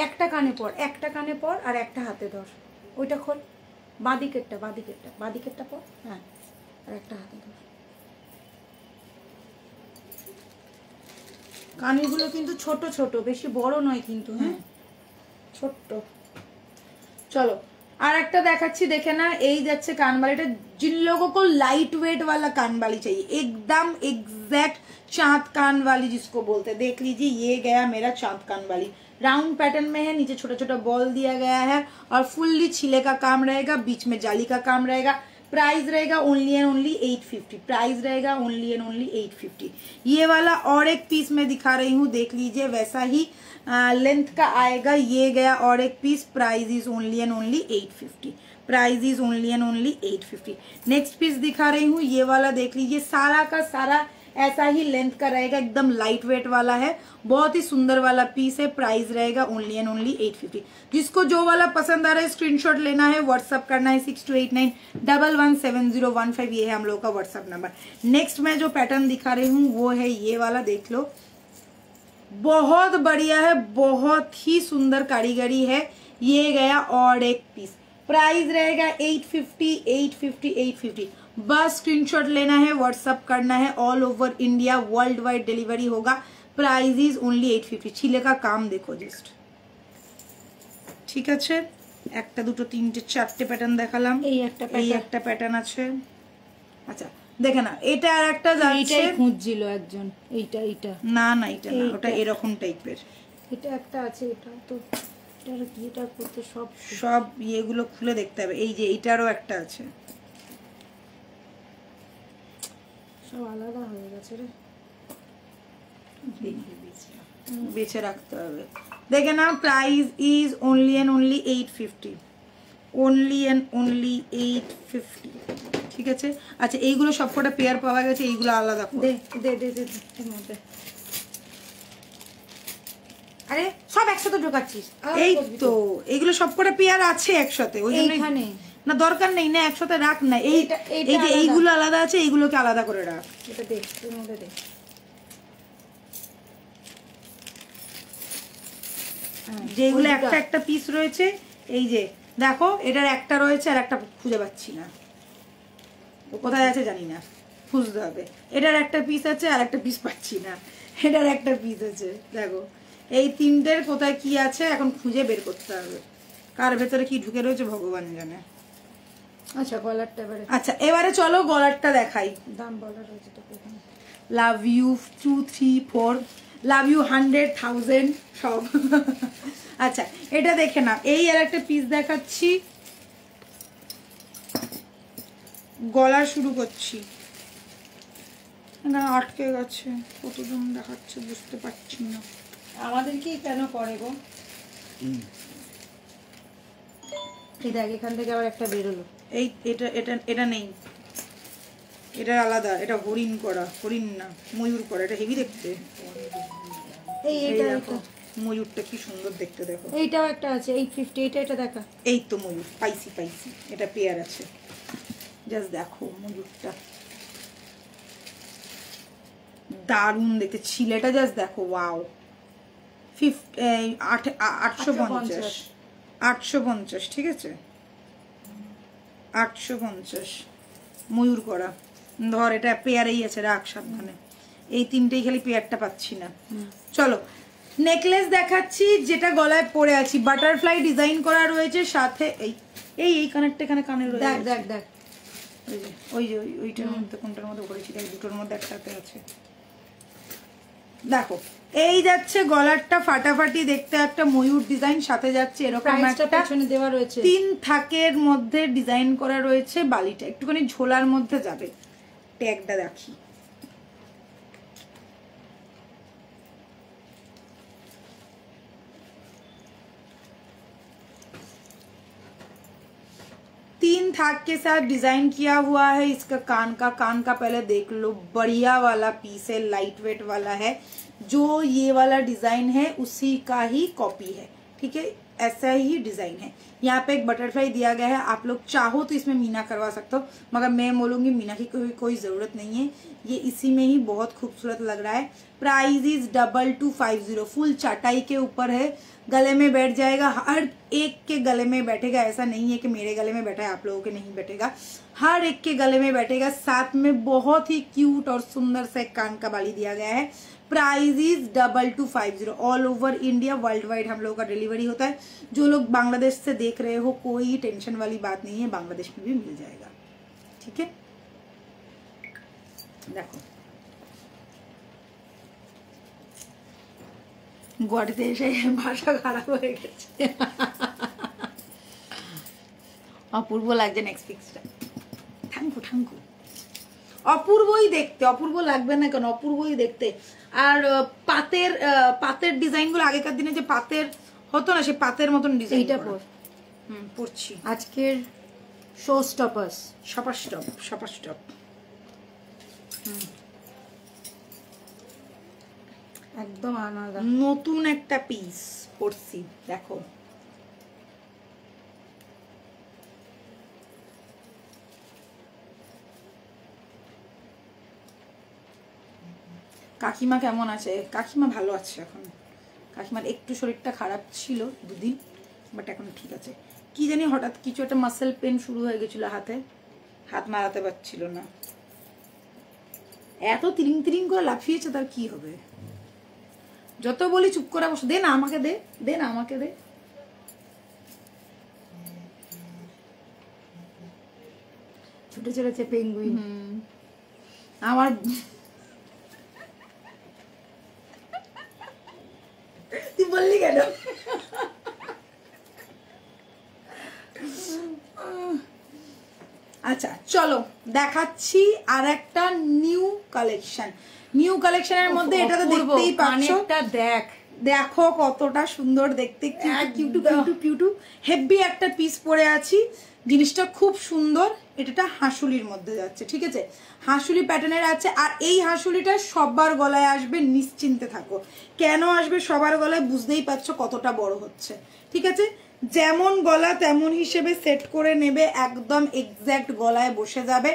একটা কানে পর আর একটা হাতে ধর। ওইটা খোল, বাদিকেরটা পর। হ্যাঁ, আর একটা হাতে ধর। কানেরগুলো কিন্তু ছোট ছোট, বেশি বড় নয় কিন্তু। হ্যাঁ, ছোট্ট। চলো আর একটা দেখাচ্ছি, দেখে না। এই যাচ্ছে কানবালিটা, जिन लोगों को लाइट वेट वाला कानवाली चाहिए, एकदम एग्जैक्ट चांद कान वाली जिसको बोलते हैं, देख लीजिए ये गया मेरा चांद कान वाली। राउंड पैटर्न में है, नीचे छोटा छोटा बॉल दिया गया है और फुल्ली छिले का काम रहेगा, बीच में जाली का काम रहेगा। प्राइस रहेगा ओनली एंड ओनली 850। प्राइस रहेगा ओनली एंड ओनली 850। ये वाला और एक पीस मैं दिखा रही हूँ, देख लीजिए, वैसा ही लेंथ का आएगा। ये गया और एक पीस, price is only and only 850। Price is only and only 850। Next piece दिखा रही हूँ, ये वाला देख लीजिए, सारा का सारा ऐसा ही लेंथ का रहेगा, एकदम लाइट वेट वाला है, बहुत ही सुंदर वाला पीस है। प्राइस रहेगा ओनली एंड ओनली 850। जिसको जो वाला पसंद आ रहा है स्क्रीनशॉट लेना है, व्हाट्सअप करना है 6289117015। ये है हम लोग का व्हाट्सअप नंबर। नेक्स्ट मैं जो पैटर्न दिखा रही हूँ वो है ये वाला, देख लो, बहुत बढ़िया है, बहुत ही सुंदर कारीगरी है। ये गया और एक पीस, प्राइस रहेगा 850 850 850। बस स्क्रीनशॉट लेना है, व्हाट्सअप करना है, all over India worldwide delivery होगा। Price is only 850। छिले का काम देखो जस्ट, ঠিক আছে। একটা দুটো তিনটে চারটে প্যাটার্ন দেখালাম, এই একটা প্যাটার্ন আছে। আচ্ছা দেখে না, এটা আর একটা যাচ্ছে, এইটাই খুঁজছিল একজন। এইটা না না, এটা না, ওটা এরকম টাইপের। এটা একটা আছে, এটা তো এটার কি, এটা করতে সব ইয়েগুলো খুলে দেখতে হবে। এই যে এটারও একটা আছে, সব আলাদা হয়ে গেছে রে, বেছে রাখতে হবে। দেখে না, price is only and only 850। Only and only 850। ঠিক আছে। আচ্ছা, এইগুলো সবকটা পেয়ার পাওয়া গেছে, এইগুলো আলাদা দে দে দে দে এর মধ্যে। আরে সব একসাথে ঢোকাচ্ছিস? এই তো এইগুলো সবকটা পেয়ার আছে একসাথে, ওই জন্য এইখানে না, দরকার নেই না, একসাথে রাখ না। এই যে এইগুলো আলাদা আছে, এইগুলোকে আলাদা করে রাখ। এটা দে, এর মধ্যে দে। যেগুলো একটা একটা পিস রয়েছে, এই যে দেখো, এটার একটা রয়েছে আর একটা খুঁজে পাচ্ছি না, কোথায় আছে জানি না, খুঁজতে হবে। এটার একটা পিস আছে আর একটা পিস পাচ্ছি না, এটার একটা পিস আছে, দেখো। এই তিনটের কোথায় কি আছে এখন খুঁজে বের করতে হবে, কার ভেতরে কি ঢুকে রয়েছে ভগবান জানে। আচ্ছা, গলারটা এবারে। আচ্ছা, এবারে চলো গলারটা দেখাই। দাম বলা রয়েছে তো এখানে। লাভ ইউ 2 3 4, লাভ ইউ 100,000 সব। আচ্ছা, এটা দেখে না, এই আর একটা পিস দেখাচ্ছি, গলা শুরু করছি। না আটকে গেছে, কতজন দেখাচ্ছে বুঝতে পারছি না। আমাদেরকেই কেন করে গো? এই দেখ এখান থেকে আবার একটা বেরোলো। এই এটা এটা এটা নেই, এটা আলাদা, এটা হরিণ করা, হরিণ না ময়ূর করা, এটা হেভি দেখতে। এই এটা দেখো ময়ূরটা কি সুন্দর দেখতে, দেখো এইটাও একটা আছে 850, এটা দেখা। এই তো ময়ূর, পাইছি পাইছি, এটা পেয়ার আছে। জাস্ট দেখো ময়ূরটা দারুণ দেখতে, ছিলেটা জাস্ট দেখো, ওয়াও। 850, 850, ঠিক আছে 850 ময়ূর করা। ধর এটা পেয়ারেই আছে, রাখ সাবধানে। এই তিনটেই খালি পেয়ারটা পাচ্ছি না। চলো নেকলেস দেখাচ্ছি, যেটা গলায় পরে আছি, বাটারফ্লাই ডিজাইন করা রয়েছে, সাথে এই এই এই কানেরটা এখানে কানে রয়েছে। দেখ দেখ দেখ ওই যে ওইটার মধ্যে, কোনটার মধ্যে পরেছি দেখ, দুটোর মধ্যে একসাথে আছে। দেখো এই যাচ্ছে গলারটা ফাটাফাটি দেখতে, একটা ময়ূর ডিজাইন, সাথে যাচ্ছে এরকম একটা পেছনে দেওয়া রয়েছে 3 থাকের মধ্যে ডিজাইন করা রয়েছে। বালিটা একটুখানি ঝোলার মধ্যে যাবে। ট্যাগটা দেখি, तीन थाक के साथ डिजाइन किया हुआ है। इसका कान का पहले देख लो, बढ़िया वाला पीस है, लाइट वेट वाला है। जो ये वाला डिजाइन है उसी का ही कॉपी है, ठीक है, ऐसा ही डिजाइन है। यहाँ पे एक बटरफ्लाई दिया गया है, आप लोग चाहो तो इसमें मीना करवा सकते हो, मगर मैं बोलूंगी मीना की कोई जरूरत नहीं है, ये इसी में ही बहुत खूबसूरत लग रहा है। प्राइस इज 2250, फुल चटाई के ऊपर है, गले में बैठ जाएगा, हर एक के गले में बैठेगा। ऐसा नहीं है कि मेरे गले में बैठा है आप लोगों के नहीं बैठेगा, हर एक के गले में बैठेगा। साथ में बहुत ही क्यूट और सुंदर सा कान का बाली दिया गया है। Price is 2250, all over India, worldwide हम लोगों का डिलीवरी होता है। जो लोग बांग्लादेश से देख रहे हो, कोई टेंशन वाली बात नहीं है, बांग्लादेश में भी मिल जाएगा, ठीक है। देखो গুয়াহাটিতে এসে ভাষা খারাপ হয়ে গেছে। অপূর্ব লাগছে নেক্সট পিক্সটা, থ্যাংকু। অপূর্বই দেখতে, অপূর্ব লাগবে না কেন, অপূর্বই দেখতে। আর পাতের ডিজাইনগুলো আগেকার দিনে যে পাতের হতো না, সেই পাতের মতন ডিজাইন। এইটা পর পড়ছি আজকের শো স্টপার্স, শপার স্টপ। একদম আলাদা, নতুন একটা পিস পড়ছি, দেখো কাকিমা কেমন আছে? কাকিমা ভালো আছে এখন, কাকিমার একটু শরীরটা খারাপ ছিল দুদিন, বাট এখন ঠিক আছে। কি জানি হঠাৎ কিছু একটা মাসেল পেন শুরু হয়ে গেছিল হাতে, হাত মারাতে পারছিল না, এত তিরিং তিরিং করে লাফিয়েছে, তার কি হবে? যত বলি চুপ করে বসে, দে না আমাকে, দে না আমাকে, দে। ছুটে চলেছে পেঙ্গুইন। আমার তুই বললি কেন? আচ্ছা চলো দেখাচ্ছি আর একটা নিউ কালেকশনের মধ্যে, এটা তো দেখতেই পাচ্ছ, দেখ দেখো কতটা সুন্দর দেখতে, কিউটু হেভি একটা পিস পরে আছি। জিনিসটা খুব সুন্দর, এটা হাঁসুলির মধ্যে যাচ্ছে, ঠিক আছে, হাঁসুলি প্যাটার্নের আছে। আর এই হাঁসুলিটা সবার গলায় আসবে, নিশ্চিন্তে থাকো। কেন আসবে সবার গলায় বুঝতেই পারছো কতটা বড় হচ্ছে, ঠিক আছে। যেমন গলা তেমন হিসেবে সেট করে নেবে, একদম এক্স্যাক্ট গলায় বসে যাবে।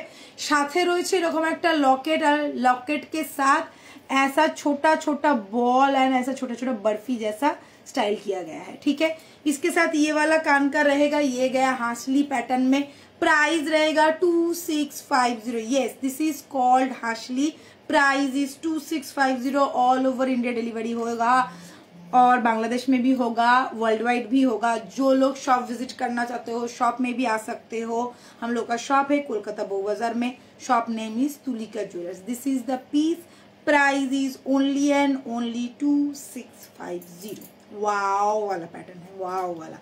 সাথে রয়েছে এরকম একটা লকেট, আর लॉकेट के साथ ऐसा छोटा छोटा बॉल एंड ऐसा छोटा छोटा बर्फी जैसा स्टाइल किया गया है, ठीक है। इसके साथ ये वाला कान का रहेगा, ये गया हासली पैटर्न में। प्राइस रहेगा 2650, yes this is called hasli. Price is 2650, all over India delivery होगा, और बांग्लादेश में भी होगा, वर्ल्ड वाइड भी होगा। जो लोग शॉप विजिट करना चाहते हो, शॉप में भी आ सकते हो। हम लोग का शॉप है कोलकाता बो बाजार में, shop name is Tulika jewellers. This is the piece, price is only and only 2650। Wow वाला पैटर्न है, वाओ वाला।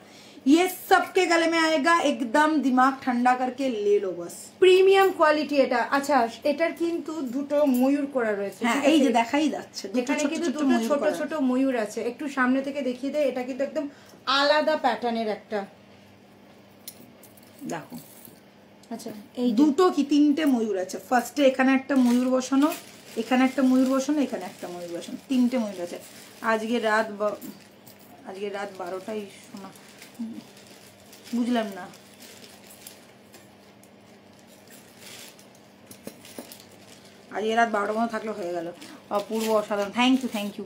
ये सबके गले में आएगा, एकदम दिमाग ठंडा करके ले लो बस। প্রিমিয়াম কোয়ালিটি এটা। আচ্ছা এটার কিন্তু দুটো ময়ূর করা রয়েছে। হ্যাঁ এই যে দেখাই যাচ্ছে, এখানে কিন্তু দুটো ছোট ছোট ময়ূর আছে। একটু সামনে থেকে দেখিয়ে দে, এটা কিন্তু একদম আলাদা প্যাটার্নের একটা, দেখো। আচ্ছা এই দুটো কি তিনটে ময়ূর আছে, ফার্স্টে এখানে একটা ময়ূর বসানো, এখানে একটা ময়ূর বসানো, এখানে একটা ময়ূর বসানো, তিনটে ময়ূর আছে। আজকে রাত 12টাই শোনা, বুঝলাম না। আজকে রাত 12টার মতো থাকলে হয়ে গেল। অপূর্ব, অসাধারণ, থ্যাংক ইউ।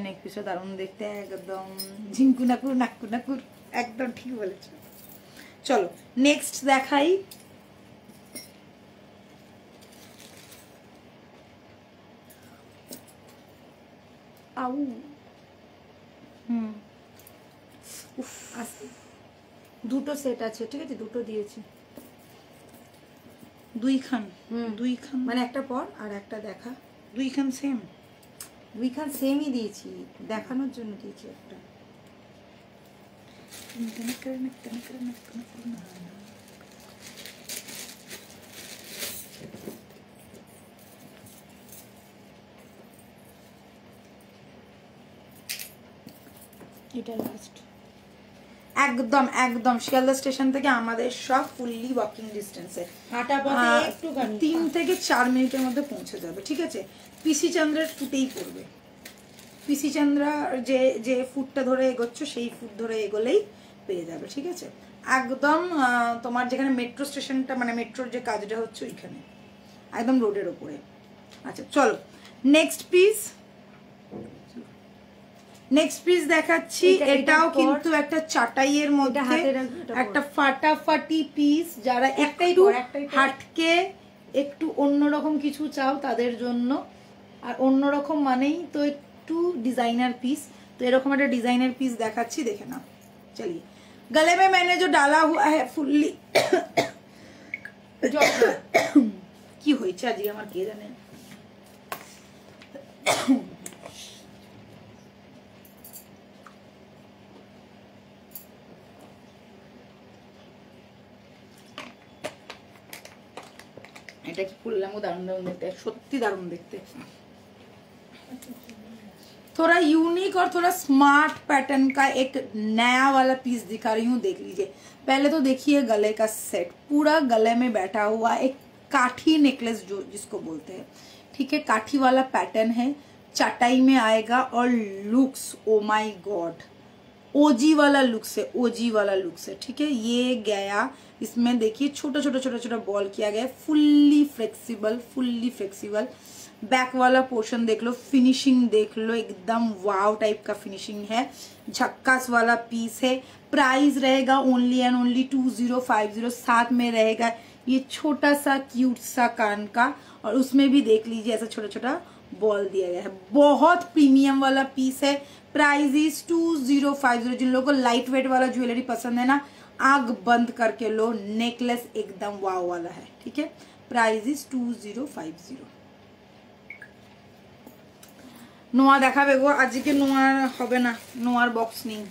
নেক পিসটা দারুণ দেখতে, একদম ঝিঙ্কু নাকুর নাক্কু নাকুর, একদম ঠিক বলেছ। চলো নেক্সট দেখাই। আউ উফ দুটো সেট আছে, ঠিক আছে, দুটো দিয়েছি, দুইখান মানে একটা পর আর একটা দেখা, দুইখান সেম, দুইখান সেমই দিয়েছি, দেখানোর জন্য দিয়েছি একটা। এটা লাস্ট, একদম শিয়ালদা স্টেশন থেকে আমাদের সব ফুললি ওয়াকিং ডিস্টেন্সে, হাঁটা পথে একটুখানি 3 থেকে 4 মিনিটের মধ্যে পৌঁছে যাবে, ঠিক আছে। পিসি চন্দ্রের ফুটেই পড়বে, পিসি চন্দ্রা যে ফুটটা ধরে এগোচ্ছ সেই ফুট ধরে এগোলেই পেয়ে যাবে, ঠিক আছে। একদম তোমার যেখানে মেট্রো স্টেশনটা, মানে মেট্রোর যে কাজটা হচ্ছে ওইখানে, একদম রোডের ওপরে। আচ্ছা চলো নেক্সট পিস দেখাচ্ছি। এটাও কিন্তু একটা চাটাইয়ের মধ্যে একটা ফাটাফাটি পিস, যারা একটু হাটকে একটু অন্যরকম কিছু চাও তাদের জন্য। আর অন্যরকম মানেই তো একটু ডিজাইনার পিস, তো এরকম একটা ডিজাইনার পিস দেখাচ্ছি, দেখে নাও। চলিए, गले में मैंने जो डाला हुआ है फुल्ली কি হয়েছে আজকে আমার কে জানে। এটা কি করলাম, দারুণ দেখতে, সত্যি দারুণ দেখতে। थोड़ा यूनिक और थोड़ा स्मार्ट पैटर्न का एक नया वाला पीस दिखा रही हूँ, देख लीजिए। पहले तो देखिए गले का सेट, पूरा गले में बैठा हुआ एक काठी नेकलेस जो जिसको बोलते हैं, ठीक है। काठी वाला पैटर्न है, चटाई में आएगा और लुक्स, ओ माय गॉड, ओजी वाला लुक्स है, ओजी वाला लुक्स है, ठीक है। ये गया, इसमें देखिए छोटा छोटा बॉल किया गया, फुल्ली फ्लेक्सिबल। बैक वाला पोर्शन देख लो, फिनिशिंग देख लो, एकदम वाव टाइप का फिनिशिंग है, झक्कास वाला पीस है। प्राइस रहेगा ओनली एंड ओनली 2050। साथ में रहेगा ये छोटा सा क्यूट सा कान का, और उसमें भी देख लीजिए ऐसा छोटा छोटा बॉल दिया गया है। बहुत प्रीमियम वाला पीस है। Price is 2050। जिन लोगों को लाइट वेट वाला ज्वेलरी पसंद है ना, आग बंद करके लो, नेकलेस एकदम वाव वाला है, ठीक है। Price is 2050। নোয়া দেখাবে গো, আজকে নোয়ার হবে না, নোয়ার বক্স নেই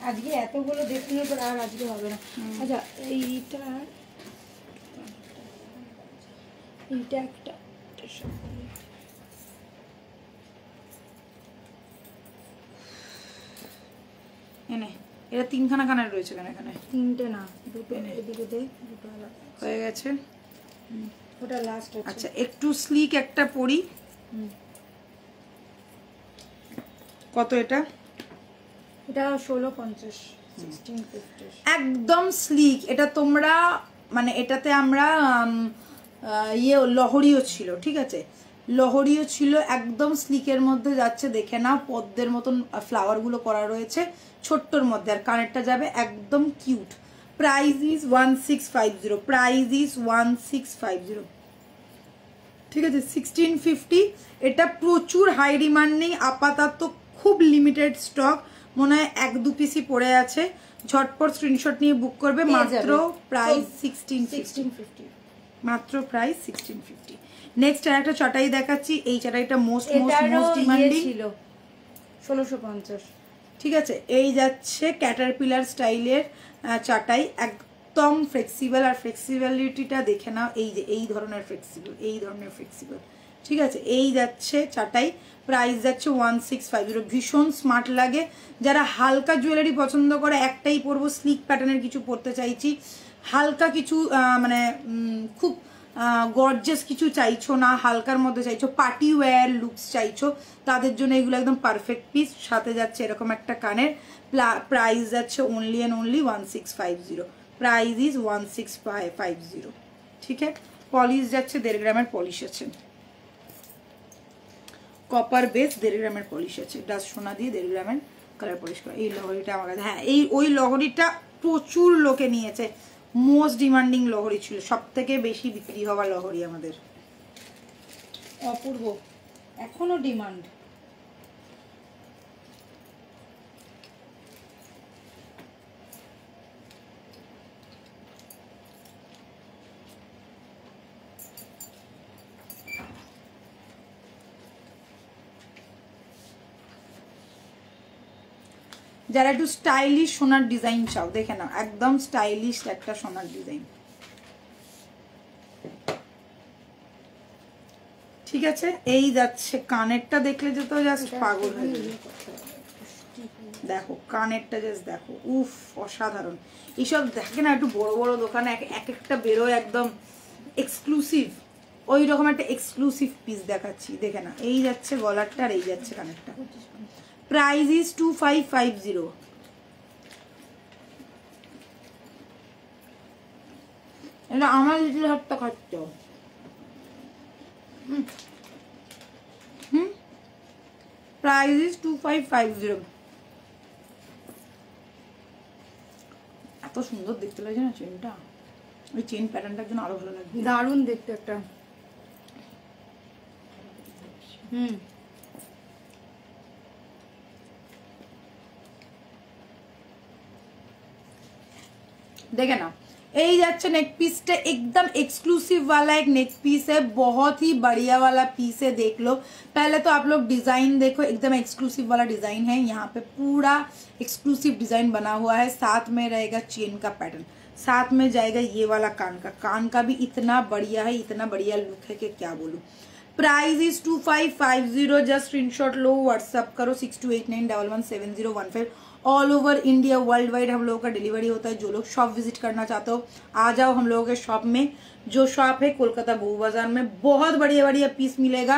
আজকে, এতগুলো দেখানোর পর আর আজকে হবে না। আচ্ছা এইটা একটা এনে, এটা 3খানা কানের রয়েছে কেন এখানে? 3টে না, দুটো এদিকে দে, দুটো হয়ে গেছে, ওটা লাস্ট আছে। আচ্ছা একটু স্লিক একটা পরি। কত এটা? এটা 1650, 1650, একদম স্লিক। এটা তোমরা মানে এটাতে আমরা ইয়ে লহরিও ছিল, ঠিক আছে, লহরিও ছিল, একদম স্লিকের মধ্যে যাচ্ছে, দেখে নাও। পদ্মের মতন ফ্লাওয়ার গুলো করা রয়েছে ছোট্টর মধ্যে, আর কানেরটা যাবে একদম cute. Price is 1650, price is 1650, ঠিক আছে। 1650। এটা প্রচুর হাই ডিমান্ড নেই, আপাতত খুব লিমিটেড স্টক, মনে হয় 1-2 পিসই পড়ে আছে। ঝটপট স্ক্রিনশট নিয়ে বুক করবে। মাত্র প্রাইস 1650, মাত্র প্রাইস 1650। নেক্সট আর একটা চটাই দেখাচ্ছি। এই চটাইটা মোস্ট ডিমান্ডিং ছিল 1650। ঠিক আছে। এই যাচ্ছে ক্যাটারপিলার স্টাইলের চাটাই, একদম ফ্লেক্সিবল। আর ফ্লেক্সিবিলিটিটা দেখে নাও, এই যে এই ধরনের ফ্লেক্সিবল, ঠিক আছে। এই যাচ্ছে চাটাই, প্রাইস যাচ্ছে 1650। ভীষণ স্মার্ট লাগে। যারা হালকা জুয়েলারি পছন্দ করে, একটাই পরবো, স্লিক প্যাটার্নের কিছু পরতে চাইছি, হালকা কিছু মানে খুব গর্জাস কিছু চাইছো না, হালকার মধ্যে চাইছো, পার্টি ওয়্যার লুকস চাইছো, তাদের জন্য এগুলো একদম পারফেক্ট পিস। সাথে যাচ্ছে এরকম একটা কানের, প্রাইস যাচ্ছে only and only 1650। Price is 1650, ঠিক আছে। পলিশ যাচ্ছে 1.5 গ্রামের পলিশ আছে, কপার বেস 1.5 গ্রামের পলিশ আছে, ডাস্ট সোনা দিয়ে 1.5 গ্রামের কালার পলিশ করা। এই লহরিটা আমার কাছে, হ্যাঁ এই ওই লহরিটা প্রচুর লোকে নিয়েছে, মোস্ট ডিমান্ডিং লহরি ছিল, সব থেকে বেশি বিক্রি হওয়া লহরি আমাদের। অপূর্ব, এখনো ডিমান্ড। যারা একটু স্টাইলিশ সোনার ডিজাইন চাও, দেখে নাও, একদম স্টাইলিশ একটা সোনার ডিজাইন, ঠিক আছে। এই যাচ্ছে কানেরটা, দেখলে যে তো জাস্ট পাগল হয়ে যাবে। দেখো কানেরটা, জাস্ট দেখো, উফ অসাধারণ। এইসব দেখে না একটু বড় বড় দোকানে এক একটা বেরোয় একদম এক্সক্লুসিভ, ওই রকম একটা এক্সক্লুসিভ পিস দেখাচ্ছি, দেখে না। এই যাচ্ছে গলারটা, আর এই যাচ্ছে কানেরটা। Price is 2550। এটা আমার লিটল হাতটা খাচ্ছে। Price is 2550। এত সুন্দর দেখতে লাগছে না চেনটা, ওই চেন প্যাটার্নটার জন্য আরো ভালো লাগবে। দারুণ দেখতে একটা। देखे ना, यही जाच्छे नेक पीस टा एकदम एक्सक्लूसिव वाला एक नेक पीस है, बहुत ही बढ़िया वाला पीस है। देख लो, पहले तो आप लोग डिजाइन देखो, एकदम एक्सक्लूसिव वाला डिजाइन है। यहाँ पे पूरा एक्सक्लूसिव डिजाइन बना हुआ है, साथ में रहेगा चेन का पैटर्न, साथ में जाएगा ये वाला कान का भी इतना बढ़िया है, इतना बढ़िया लुक है कि क्या बोलूं। Price is 2550। जस्ट स्क्रीनशॉट लो, व्हाट्सअप करो 6289117015। All over India, worldwide हम लोगों का डिलीवरी होता है। जो लोग शॉप विजिट करना चाहते हो आ जाओ हम लोगों के शॉप में। जो शॉप है कोलकाता बहू बाजार में, बहुत बढ़िया बढ़िया पीस मिलेगा,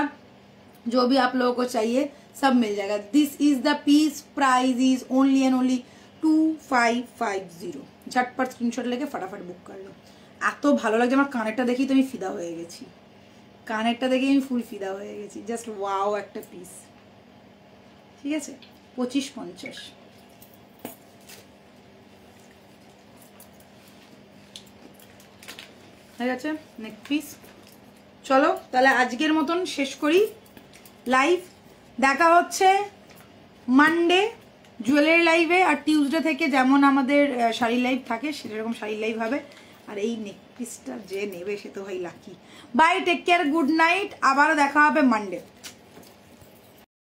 जो भी आप लोगों को चाहिए सब मिल जाएगा। This is the piece, price is only and only 2550। झटपट स्क्रीनशॉट लेके फटाफट बुक कर लो। এত ভালো লাগছে আমার কানেরটা দেখি, তো আমি ফিদা হয়ে গেছি, কানেরটা দেখে আমি ফুল ফিদা হয়ে গেছি। জাস্ট ওয়াও একটা পিস, ঠিক আছে। 2550 হয়ে গেছে নেক্সট পিস। চলো তাহলে আজকের মতন শেষ করি লাইভ। দেখা হচ্ছে মানডে জুয়েলারি লাইভে, আর টিউসডে থেকে যেমন আমাদের শাড়ি লাইভ থাকে সেরকম শাড়ি লাইভ হবে। আর এই নেক পিসটা যে নেবে সে তো ভাই lucky. Bye, take care, good night, আবার দেখা হবে মানডে।